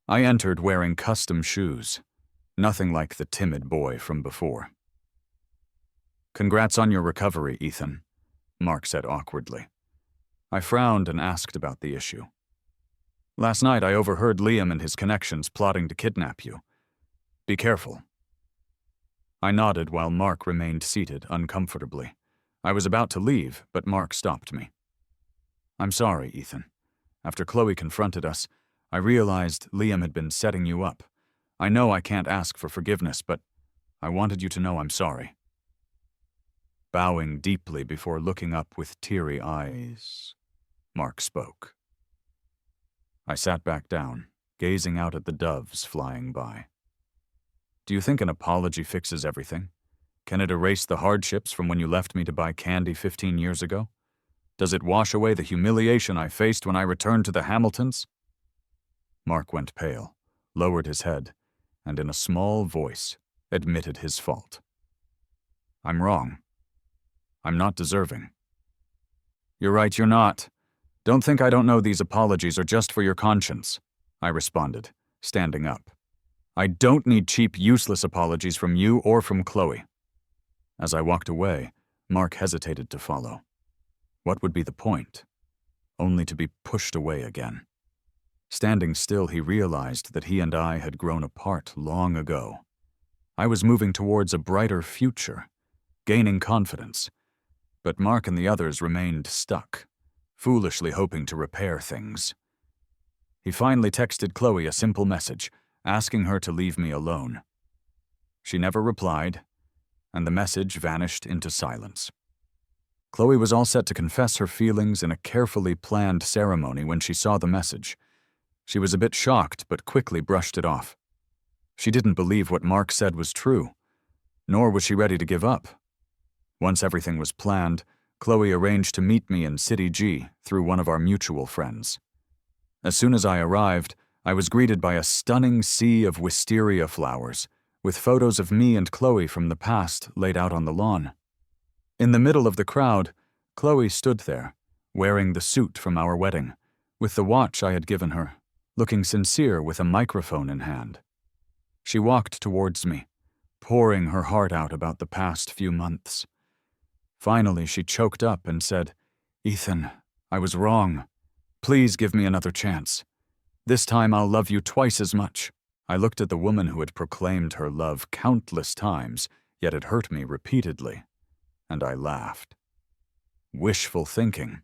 I entered wearing custom shoes, nothing like the timid boy from before. Congrats on your recovery, Ethan, Mark said awkwardly. I frowned and asked about the issue. Last night I overheard Liam and his connections plotting to kidnap you. Be careful. I nodded while Mark remained seated uncomfortably. I was about to leave, but Mark stopped me. I'm sorry, Ethan. After Chloe confronted us, I realized Liam had been setting you up. I know I can't ask for forgiveness, but I wanted you to know I'm sorry. Bowing deeply before looking up with teary eyes, Mark spoke. I sat back down, gazing out at the doves flying by. Do you think an apology fixes everything? Can it erase the hardships from when you left me to buy candy 15 years ago? Does it wash away the humiliation I faced when I returned to the Hamiltons? Mark went pale, lowered his head, and in a small voice admitted his fault. I'm wrong. I'm not deserving. You're right, you're not. Don't think I don't know these apologies are just for your conscience, I responded, standing up. I don't need cheap, useless apologies from you or from Chloe. As I walked away, Mark hesitated to follow. What would be the point? Only to be pushed away again. Standing still, he realized that he and I had grown apart long ago. I was moving towards a brighter future, gaining confidence. But Mark and the others remained stuck, foolishly hoping to repair things. He finally texted Chloe a simple message, asking her to leave me alone. She never replied, and the message vanished into silence. Chloe was all set to confess her feelings in a carefully planned ceremony when she saw the message. She was a bit shocked, but quickly brushed it off. She didn't believe what Mark said was true, nor was she ready to give up. Once everything was planned, Chloe arranged to meet me in City G through one of our mutual friends. As soon as I arrived, I was greeted by a stunning sea of wisteria flowers, with photos of me and Chloe from the past laid out on the lawn. In the middle of the crowd, Chloe stood there, wearing the suit from our wedding, with the watch I had given her, looking sincere with a microphone in hand. She walked towards me, pouring her heart out about the past few months. Finally, she choked up and said, "Ethan, I was wrong. Please give me another chance. This time I'll love you twice as much." I looked at the woman who had proclaimed her love countless times, yet had hurt me repeatedly, and I laughed. Wishful thinking.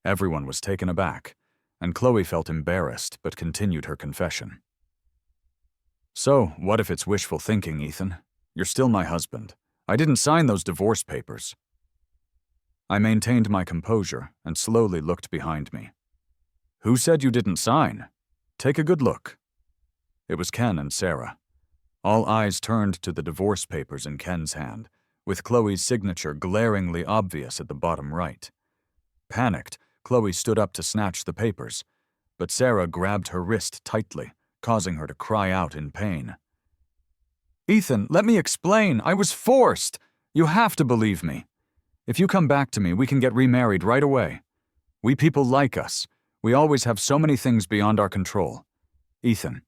Everyone was taken aback, and Chloe felt embarrassed but continued her confession. So, what if it's wishful thinking, Ethan? You're still my husband. I didn't sign those divorce papers. I maintained my composure and slowly looked behind me. Who said you didn't sign? Take a good look. It was Ken and Sarah. All eyes turned to the divorce papers in Ken's hand, with Chloe's signature glaringly obvious at the bottom right. Panicked, Chloe stood up to snatch the papers, but Sarah grabbed her wrist tightly, causing her to cry out in pain. Ethan, let me explain. I was forced. You have to believe me. If you come back to me, we can get remarried right away. We people like us. We always have so many things beyond our control. Ethan,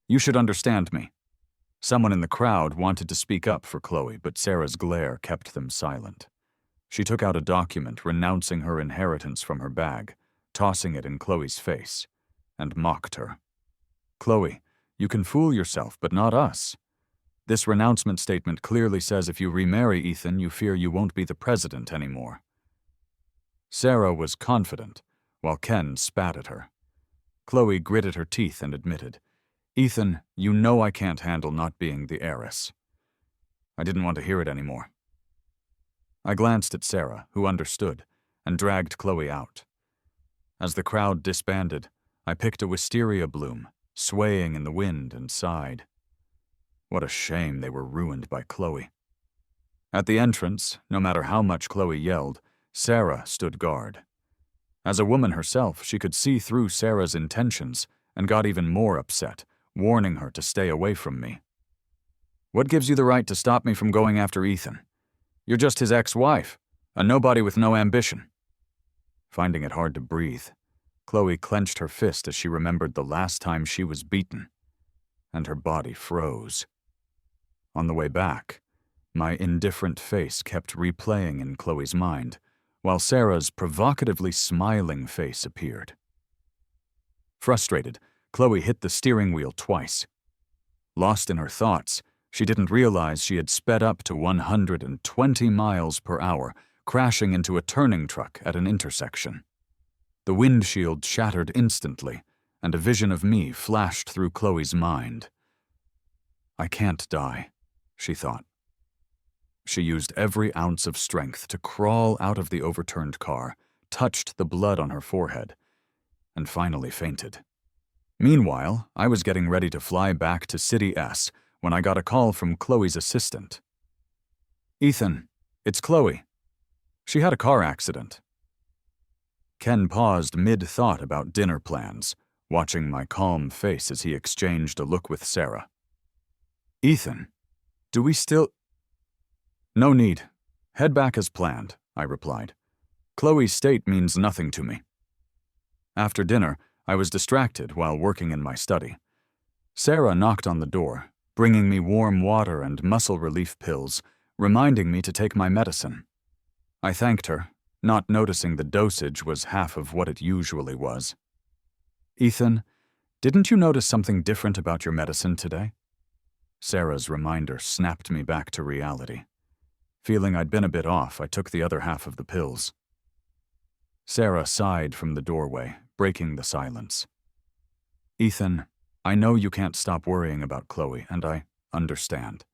you should understand me. Someone in the crowd wanted to speak up for Chloe, but Sarah's glare kept them silent. She took out a document renouncing her inheritance from her bag, tossing it in Chloe's face, and mocked her. Chloe, you can fool yourself, but not us. This renouncement statement clearly says if you remarry Ethan, you fear you won't be the president anymore. Sarah was confident, while Ken spat at her. Chloe gritted her teeth and admitted, Ethan, you know I can't handle not being the heiress. I didn't want to hear it anymore. I glanced at Sarah, who understood, and dragged Chloe out. As the crowd disbanded, I picked a wisteria bloom, swaying in the wind, and sighed. What a shame they were ruined by Chloe. At the entrance, no matter how much Chloe yelled, Sarah stood guard. As a woman herself, she could see through Sarah's intentions and got even more upset, warning her to stay away from me. What gives you the right to stop me from going after Ethan? You're just his ex-wife, a nobody with no ambition. Finding it hard to breathe, Chloe clenched her fist as she remembered the last time she was beaten, and her body froze. On the way back, My indifferent face kept replaying in Chloe's mind, while Sarah's provocatively smiling face appeared. Frustrated, Chloe hit the steering wheel twice. Lost in her thoughts, she didn't realize she had sped up to 120 miles per hour, crashing into a turning truck at an intersection. The windshield shattered instantly, and a vision of me flashed through Chloe's mind. I can't die, she thought. She used every ounce of strength to crawl out of the overturned car, touched the blood on her forehead, and finally fainted. Meanwhile, I was getting ready to fly back to City S when I got a call from Chloe's assistant. "Ethan, it's Chloe. She had a car accident." Ken paused mid-thought about dinner plans, watching my calm face as he exchanged a look with Sarah. "Ethan, do we still—" "No need. Head back as planned," I replied. "Chloe's state means nothing to me." After dinner, I was distracted while working in my study. Sarah knocked on the door, bringing me warm water and muscle relief pills, reminding me to take my medicine. I thanked her, not noticing the dosage was half of what it usually was. "Ethan, didn't you notice something different about your medicine today?" Sarah's reminder snapped me back to reality. Feeling I'd been a bit off, I took the other half of the pills. Sarah sighed from the doorway, breaking the silence. "Ethan, I know you can't stop worrying about Chloe, and I understand.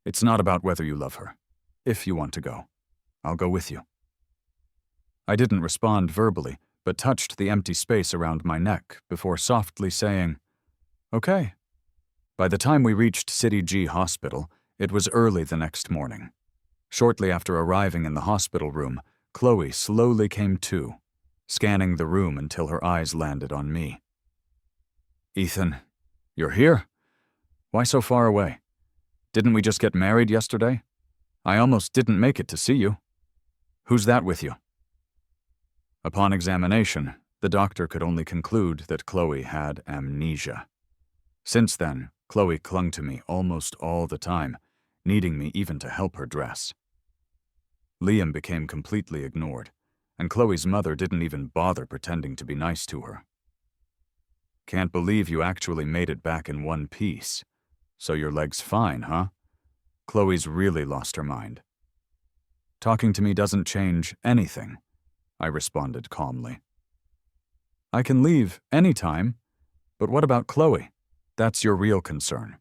It's not about whether you love her. If you want to go, I'll go with you." I didn't respond verbally, but touched the empty space around my neck before softly saying, "Okay." By the time we reached City G Hospital, it was early the next morning. Shortly after arriving in the hospital room, Chloe slowly came to, scanning the room until her eyes landed on me. "Ethan, you're here? Why so far away? Didn't we just get married yesterday? I almost didn't make it to see you. Who's that with you?" Upon examination, the doctor could only conclude that Chloe had amnesia. Since then, Chloe clung to me almost all the time, needing me even to help her dress. Liam became completely ignored, and Chloe's mother didn't even bother pretending to be nice to her. "Can't believe you actually made it back in one piece. So your leg's fine, huh?" Chloe's really lost her mind. "Talking to me doesn't change anything," I responded calmly. "I can leave anytime, but what about Chloe? That's your real concern."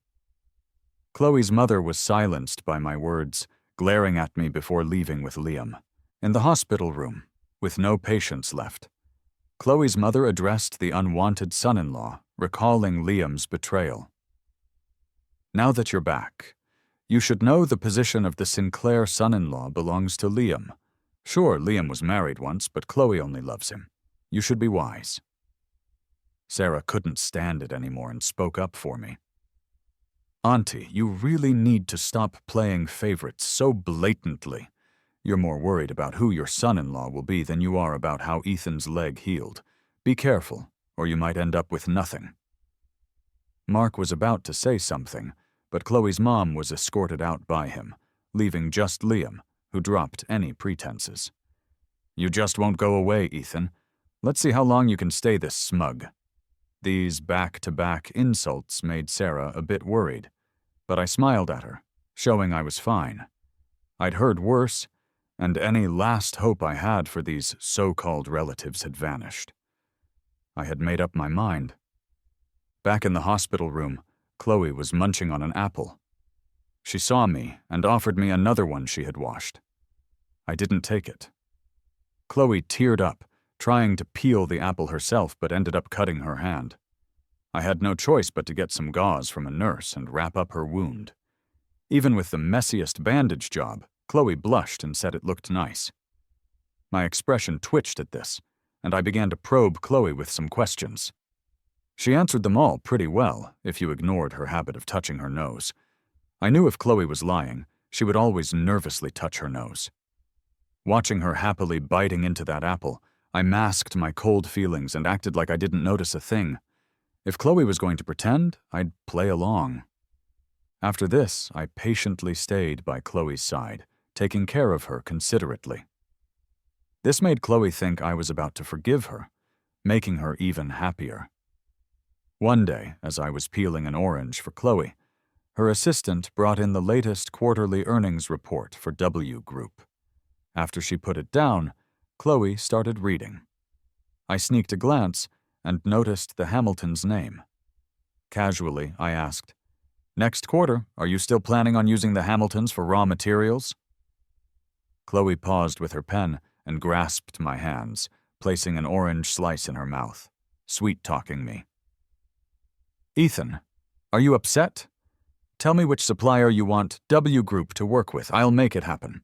Chloe's mother was silenced by my words, glaring at me before leaving with Liam. In the hospital room, with no patients left, Chloe's mother addressed the unwanted son-in-law, recalling Liam's betrayal. "Now that you're back, you should know the position of the Sinclair son-in-law belongs to Liam. Sure, Liam was married once, but Chloe only loves him. You should be wise." Sarah couldn't stand it anymore and spoke up for me. "Auntie, you really need to stop playing favorites so blatantly. You're more worried about who your son-in-law will be than you are about how Ethan's leg healed. Be careful, or you might end up with nothing." Mark was about to say something, but Chloe's mom was escorted out by him, leaving just Liam, who dropped any pretenses. "You just won't go away, Ethan. Let's see how long you can stay this smug." These back-to-back insults made Sarah a bit worried, but I smiled at her, showing I was fine. I'd heard worse, and any last hope I had for these so-called relatives had vanished. I had made up my mind. Back in the hospital room, Chloe was munching on an apple. She saw me and offered me another one she had washed. I didn't take it. Chloe teared up, trying to peel the apple herself, but ended up cutting her hand. I had no choice but to get some gauze from a nurse and wrap up her wound. Even with the messiest bandage job, Chloe blushed and said it looked nice. My expression twitched at this, and I began to probe Chloe with some questions. She answered them all pretty well, if you ignored her habit of touching her nose. I knew if Chloe was lying, she would always nervously touch her nose. Watching her happily biting into that apple, I masked my cold feelings and acted like I didn't notice a thing. If Chloe was going to pretend, I'd play along. After this, I patiently stayed by Chloe's side, taking care of her considerately. This made Chloe think I was about to forgive her, making her even happier. One day, as I was peeling an orange for Chloe, her assistant brought in the latest quarterly earnings report for W Group. After she put it down, Chloe started reading. I sneaked a glance and noticed the Hamiltons' name. Casually, I asked, "Next quarter, are you still planning on using the Hamiltons for raw materials?" Chloe paused with her pen and grasped my hands, placing an orange slice in her mouth, sweet-talking me. "Ethan, are you upset? Tell me which supplier you want W Group to work with. I'll make it happen."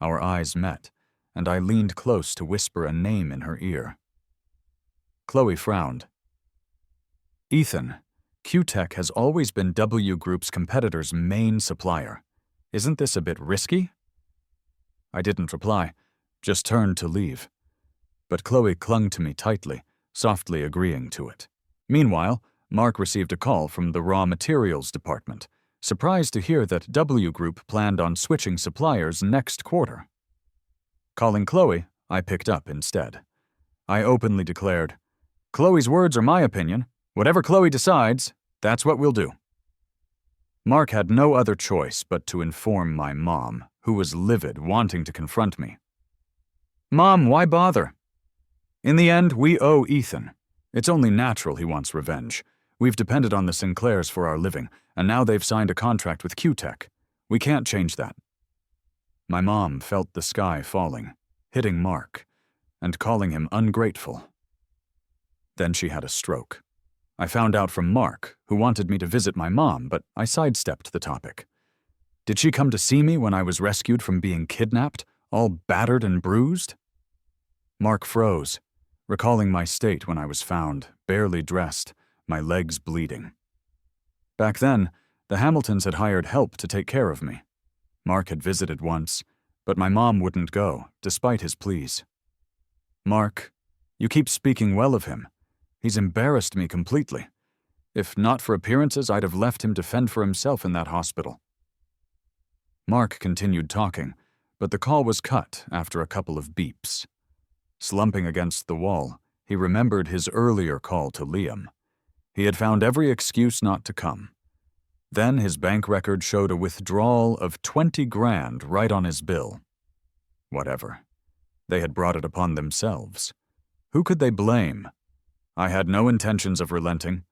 Our eyes met, and I leaned close to whisper a name in her ear. Chloe frowned. "Ethan, Q-Tech has always been W Group's competitor's main supplier. Isn't this a bit risky?" I didn't reply, just turned to leave. But Chloe clung to me tightly, softly agreeing to it. Meanwhile, Mark received a call from the raw materials department, surprised to hear that W Group planned on switching suppliers next quarter. Calling Chloe, I picked up instead. I openly declared, "Chloe's words are my opinion. Whatever Chloe decides, that's what we'll do." Mark had no other choice but to inform my mom, who was livid, wanting to confront me. "Mom, why bother? In the end, we owe Ethan. It's only natural he wants revenge. We've depended on the Sinclairs for our living, and now they've signed a contract with Q-Tech. We can't change that." My mom felt the sky falling, hitting Mark, and calling him ungrateful. Then she had a stroke. I found out from Mark, who wanted me to visit my mom, but I sidestepped the topic. Did she come to see me when I was rescued from being kidnapped, all battered and bruised? Mark froze, recalling my state when I was found, barely dressed, my legs bleeding. Back then, the Hamiltons had hired help to take care of me. Mark had visited once, but my mom wouldn't go, despite his pleas. "Mark, you keep speaking well of him. He's embarrassed me completely. If not for appearances, I'd have left him to fend for himself in that hospital." Mark continued talking, but the call was cut after a couple of beeps. Slumping against the wall, he remembered his earlier call to Liam. He had found every excuse not to come. Then his bank record showed a withdrawal of $20,000 right on his bill. Whatever. They had brought it upon themselves. Who could they blame? I had no intentions of relenting.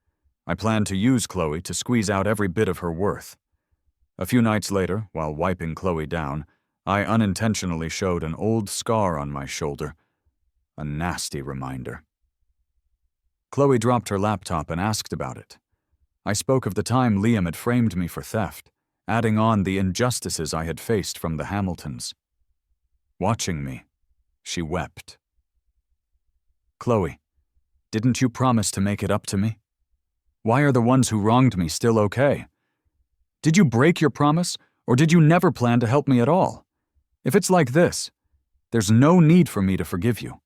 I planned to use Chloe to squeeze out every bit of her worth. A few nights later, while wiping Chloe down, I unintentionally showed an old scar on my shoulder. A nasty reminder. Chloe dropped her laptop and asked about it. I spoke of the time Liam had framed me for theft, adding on the injustices I had faced from the Hamiltons. Watching me, she wept. "Chloe, didn't you promise to make it up to me? Why are the ones who wronged me still okay? Did you break your promise, or did you never plan to help me at all? If it's like this, there's no need for me to forgive you.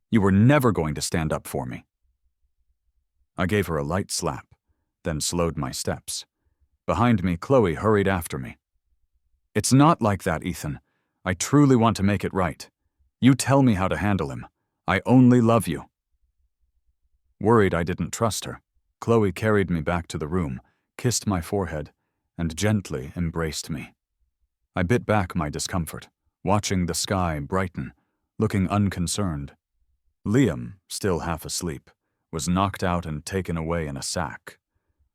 You were never going to stand up for me." I gave her a light slap, then slowed my steps. Behind me, Chloe hurried after me. "It's not like that, Ethan. I truly want to make it right. You tell me how to handle him. I only love you." Worried I didn't trust her, Chloe carried me back to the room, kissed my forehead, and gently embraced me. I bit back my discomfort, watching the sky brighten, looking unconcerned. Liam, still half asleep, was knocked out and taken away in a sack,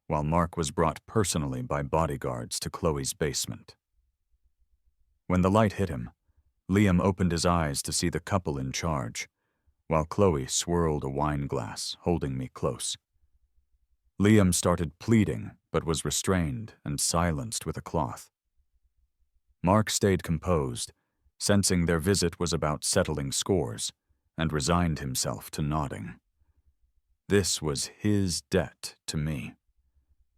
while Mark was brought personally by bodyguards to Chloe's basement. When the light hit him, Liam opened his eyes to see the couple in charge, while Chloe swirled a wine glass, holding me close. Liam started pleading, but was restrained and silenced with a cloth. Mark stayed composed, sensing their visit was about settling scores, and resigned himself to nodding. This was his debt to me.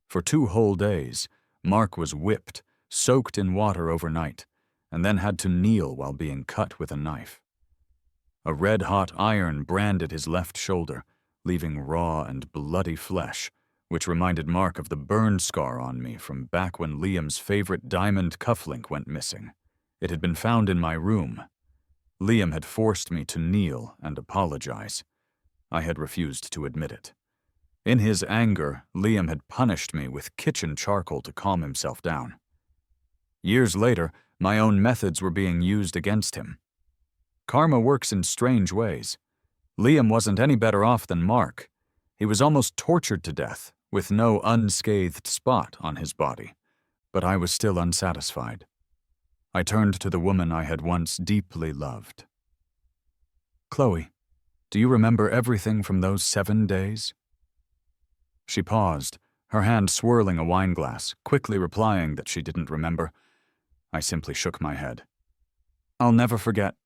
For 2 whole days, Mark was whipped, soaked in water overnight, and then had to kneel while being cut with a knife. A red-hot iron branded his left shoulder, leaving raw and bloody flesh, which reminded Mark of the burn scar on me from back when Liam's favorite diamond cufflink went missing. It had been found in my room. Liam had forced me to kneel and apologize. I had refused to admit it. In his anger, Liam had punished me with kitchen charcoal to calm himself down. Years later, my own methods were being used against him. Karma works in strange ways. Liam wasn't any better off than Mark. He was almost tortured to death, with no unscathed spot on his body. But I was still unsatisfied. I turned to the woman I had once deeply loved. "Chloe, do you remember everything from those 7 days?" She paused, her hand swirling a wineglass, quickly replying that she didn't remember. I simply shook my head. "I'll never forget."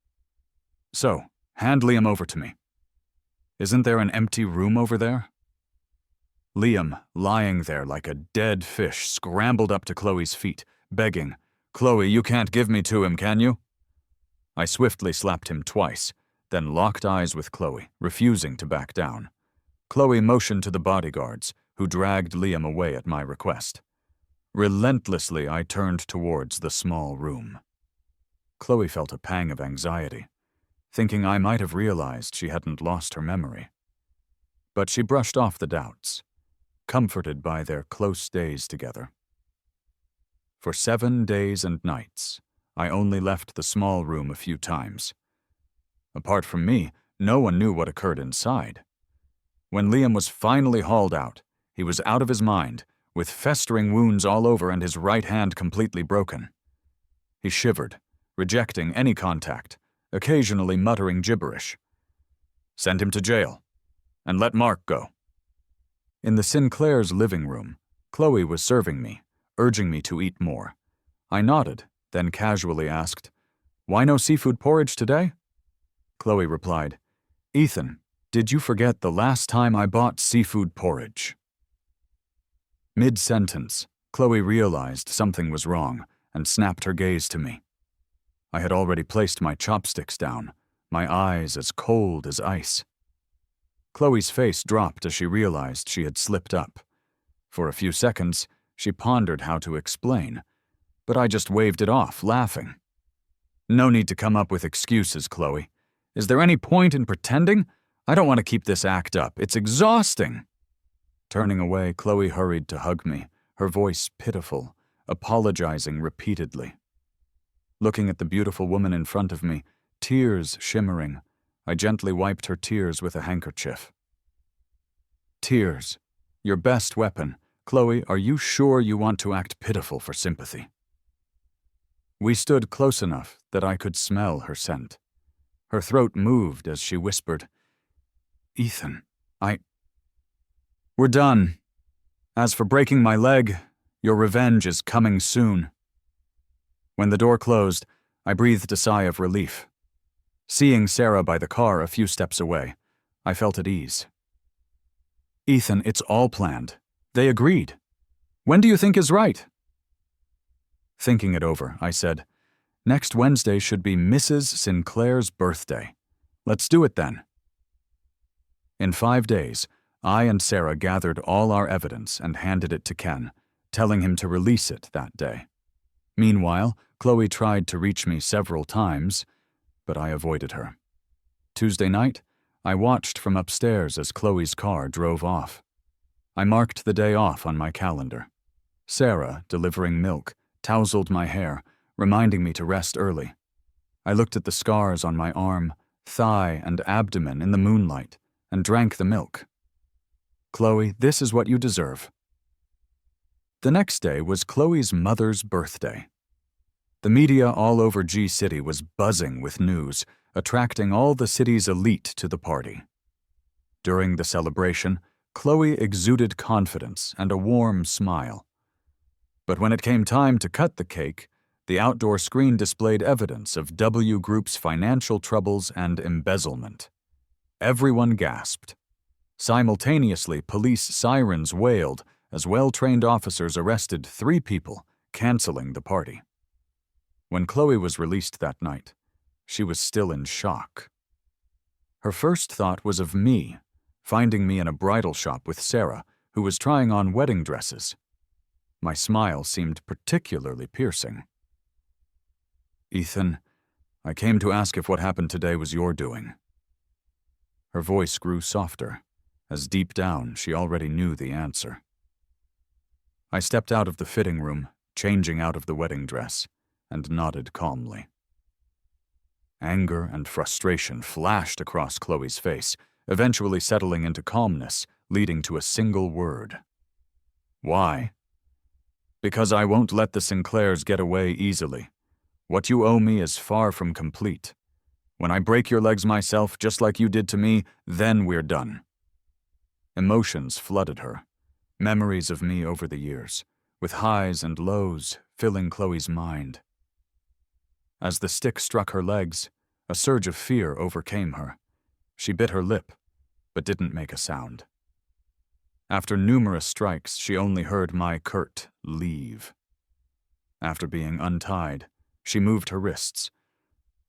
"So, hand Liam over to me. Isn't there an empty room over there?" Liam, lying there like a dead fish, scrambled up to Chloe's feet, begging, "Chloe, you can't give me to him, can you?" I swiftly slapped him twice, then locked eyes with Chloe, refusing to back down. Chloe motioned to the bodyguards, who dragged Liam away at my request. Relentlessly, I turned towards the small room. Chloe felt a pang of anxiety, thinking I might have realized she hadn't lost her memory. But she brushed off the doubts, comforted by their close days together. For 7 days and nights, I only left the small room a few times. Apart from me, no one knew what occurred inside. When Liam was finally hauled out, he was out of his mind, with festering wounds all over and his right hand completely broken. He shivered, rejecting any contact, occasionally muttering gibberish. "Send him to jail, and let Mark go." In the Sinclairs' living room, Chloe was serving me, urging me to eat more. I nodded, then casually asked, "Why no seafood porridge today?" Chloe replied, "Ethan, did you forget the last time I bought seafood porridge?" Mid-sentence, Chloe realized something was wrong and snapped her gaze to me. I had already placed my chopsticks down, my eyes as cold as ice. Chloe's face dropped as she realized she had slipped up. For a few seconds, she pondered how to explain, but I just waved it off, laughing. "No need to come up with excuses, Chloe. Is there any point in pretending? I don't want to keep this act up. It's exhausting." Turning away, Chloe hurried to hug me, her voice pitiful, apologizing repeatedly. Looking at the beautiful woman in front of me, tears shimmering, I gently wiped her tears with a handkerchief. "Tears, your best weapon. Chloe, are you sure you want to act pitiful for sympathy?" We stood close enough that I could smell her scent. Her throat moved as she whispered, "Ethan, We're done. As for breaking my leg, your revenge is coming soon." When the door closed, I breathed a sigh of relief. Seeing Sarah by the car a few steps away, I felt at ease. "Ethan, it's all planned. They agreed. When do you think is right?" Thinking it over, I said, "Next Wednesday should be Mrs. Sinclair's birthday. Let's do it then." In 5 days, I and Sarah gathered all our evidence and handed it to Ken, telling him to release it that day. Meanwhile, Chloe tried to reach me several times, but I avoided her. Tuesday night, I watched from upstairs as Chloe's car drove off. I marked the day off on my calendar. Sarah, delivering milk, tousled my hair, reminding me to rest early. I looked at the scars on my arm, thigh, and abdomen in the moonlight, and drank the milk. "Chloe, this is what you deserve." The next day was Chloe's mother's birthday. The media all over G-City was buzzing with news, attracting all the city's elite to the party. During the celebration, Chloe exuded confidence and a warm smile. But when it came time to cut the cake, the outdoor screen displayed evidence of W Group's financial troubles and embezzlement. Everyone gasped. Simultaneously, police sirens wailed as well-trained officers arrested 3 people, canceling the party. When Chloe was released that night, she was still in shock. Her first thought was of me, finding me in a bridal shop with Sarah, who was trying on wedding dresses. My smile seemed particularly piercing. "Ethan, I came to ask if what happened today was your doing." Her voice grew softer, as deep down she already knew the answer. I stepped out of the fitting room, changing out of the wedding dress, and nodded calmly. Anger and frustration flashed across Chloe's face, eventually settling into calmness, leading to a single word. "Why?" "Because I won't let the Sinclairs get away easily. What you owe me is far from complete. When I break your legs myself, just like you did to me, then we're done." Emotions flooded her, memories of me over the years, with highs and lows filling Chloe's mind. As the stick struck her legs, a surge of fear overcame her. She bit her lip, but didn't make a sound. After numerous strikes, she only heard my curt "leave." After being untied, she moved her wrists.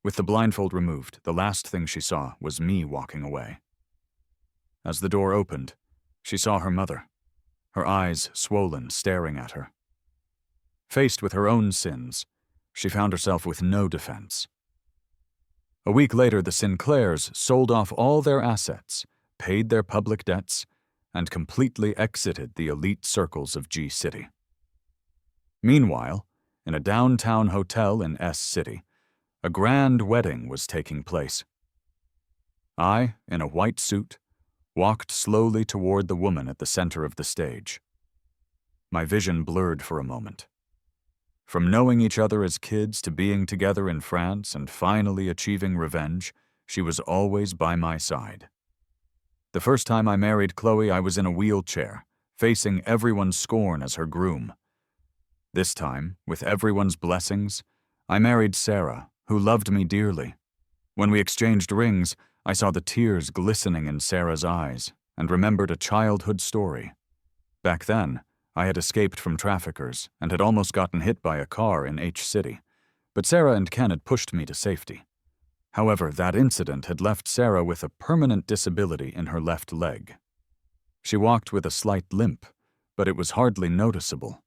With the blindfold removed, the last thing she saw was me walking away. As the door opened, she saw her mother, her eyes swollen, staring at her. Faced with her own sins, she found herself with no defense. A week later, the Sinclairs sold off all their assets, paid their public debts, and completely exited the elite circles of G City. Meanwhile, in a downtown hotel in S City, a grand wedding was taking place. I, in a white suit, walked slowly toward the woman at the center of the stage. My vision blurred for a moment. From knowing each other as kids to being together in France and finally achieving revenge, she was always by my side. The first time I married Chloe, I was in a wheelchair, facing everyone's scorn as her groom. This time, with everyone's blessings, I married Sarah, who loved me dearly. When we exchanged rings, I saw the tears glistening in Sarah's eyes and remembered a childhood story. Back then, I had escaped from traffickers and had almost gotten hit by a car in H City, but Sarah and Ken had pushed me to safety. However, that incident had left Sarah with a permanent disability in her left leg. She walked with a slight limp, but it was hardly noticeable.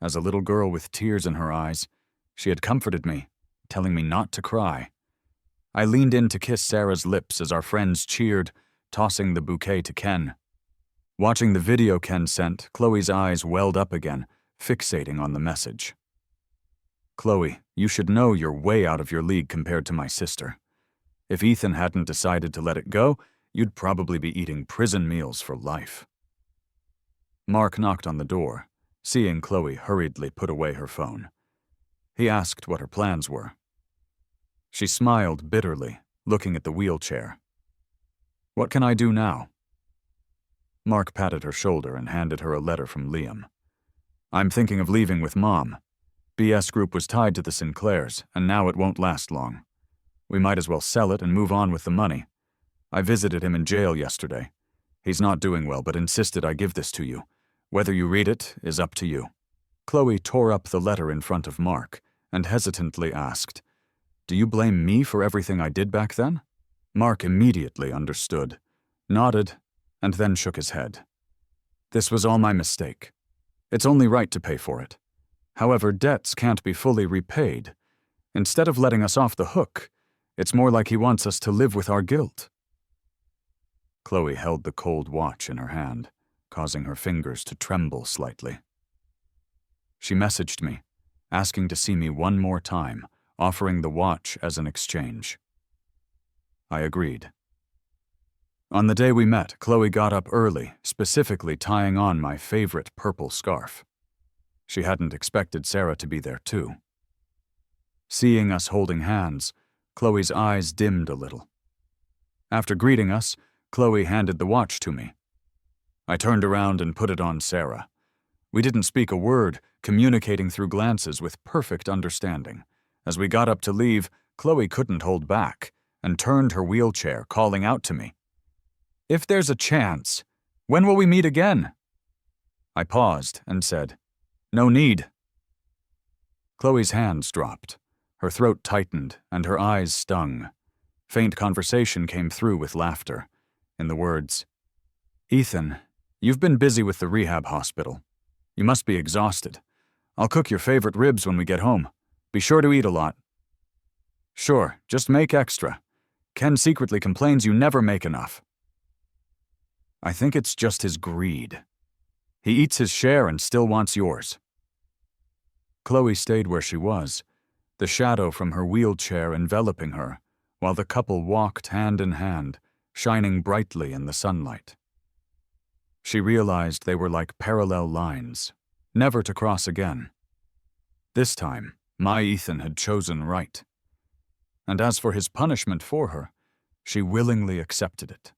As a little girl with tears in her eyes, she had comforted me, telling me not to cry. I leaned in to kiss Sarah's lips as our friends cheered, tossing the bouquet to Ken. Watching the video Ken sent, Chloe's eyes welled up again, fixating on the message. "Chloe, you should know you're way out of your league compared to my sister. If Ethan hadn't decided to let it go, you'd probably be eating prison meals for life." Mark knocked on the door, seeing Chloe hurriedly put away her phone. He asked what her plans were. She smiled bitterly, looking at the wheelchair. "What can I do now?" Mark patted her shoulder and handed her a letter from Liam. "I'm thinking of leaving with Mom. BS Group was tied to the Sinclairs, and now it won't last long. We might as well sell it and move on with the money. I visited him in jail yesterday. He's not doing well, but insisted I give this to you. Whether you read it is up to you." Chloe tore up the letter in front of Mark and hesitantly asked, "Do you blame me for everything I did back then?" Mark immediately understood, nodded, and then shook his head. "This was all my mistake. It's only right to pay for it. However, debts can't be fully repaid. Instead of letting us off the hook, it's more like he wants us to live with our guilt." Chloe held the cold watch in her hand, causing her fingers to tremble slightly. She messaged me, asking to see me one more time, offering the watch as an exchange. I agreed. On the day we met, Chloe got up early, specifically tying on my favorite purple scarf. She hadn't expected Sarah to be there too. Seeing us holding hands, Chloe's eyes dimmed a little. After greeting us, Chloe handed the watch to me. I turned around and put it on Sarah. We didn't speak a word, communicating through glances with perfect understanding. As we got up to leave, Chloe couldn't hold back and turned her wheelchair, calling out to me, "If there's a chance, when will we meet again?" I paused and said, "No need." Chloe's hands dropped. Her throat tightened and her eyes stung. Faint conversation came through with laughter. In the words, "Ethan, You've been busy with the rehab hospital. You must be exhausted. I'll cook your favorite ribs when we get home. Be sure to eat a lot. Sure, just make extra. Ken secretly complains you never make enough. I think it's just his greed. He eats his share and still wants yours. Chloe stayed where she was, the shadow from her wheelchair enveloping her, while the couple walked hand in hand, shining brightly in the sunlight. She realized they were like parallel lines, never to cross again. This time, my Ethan had chosen right. And as for his punishment for her, she willingly accepted it.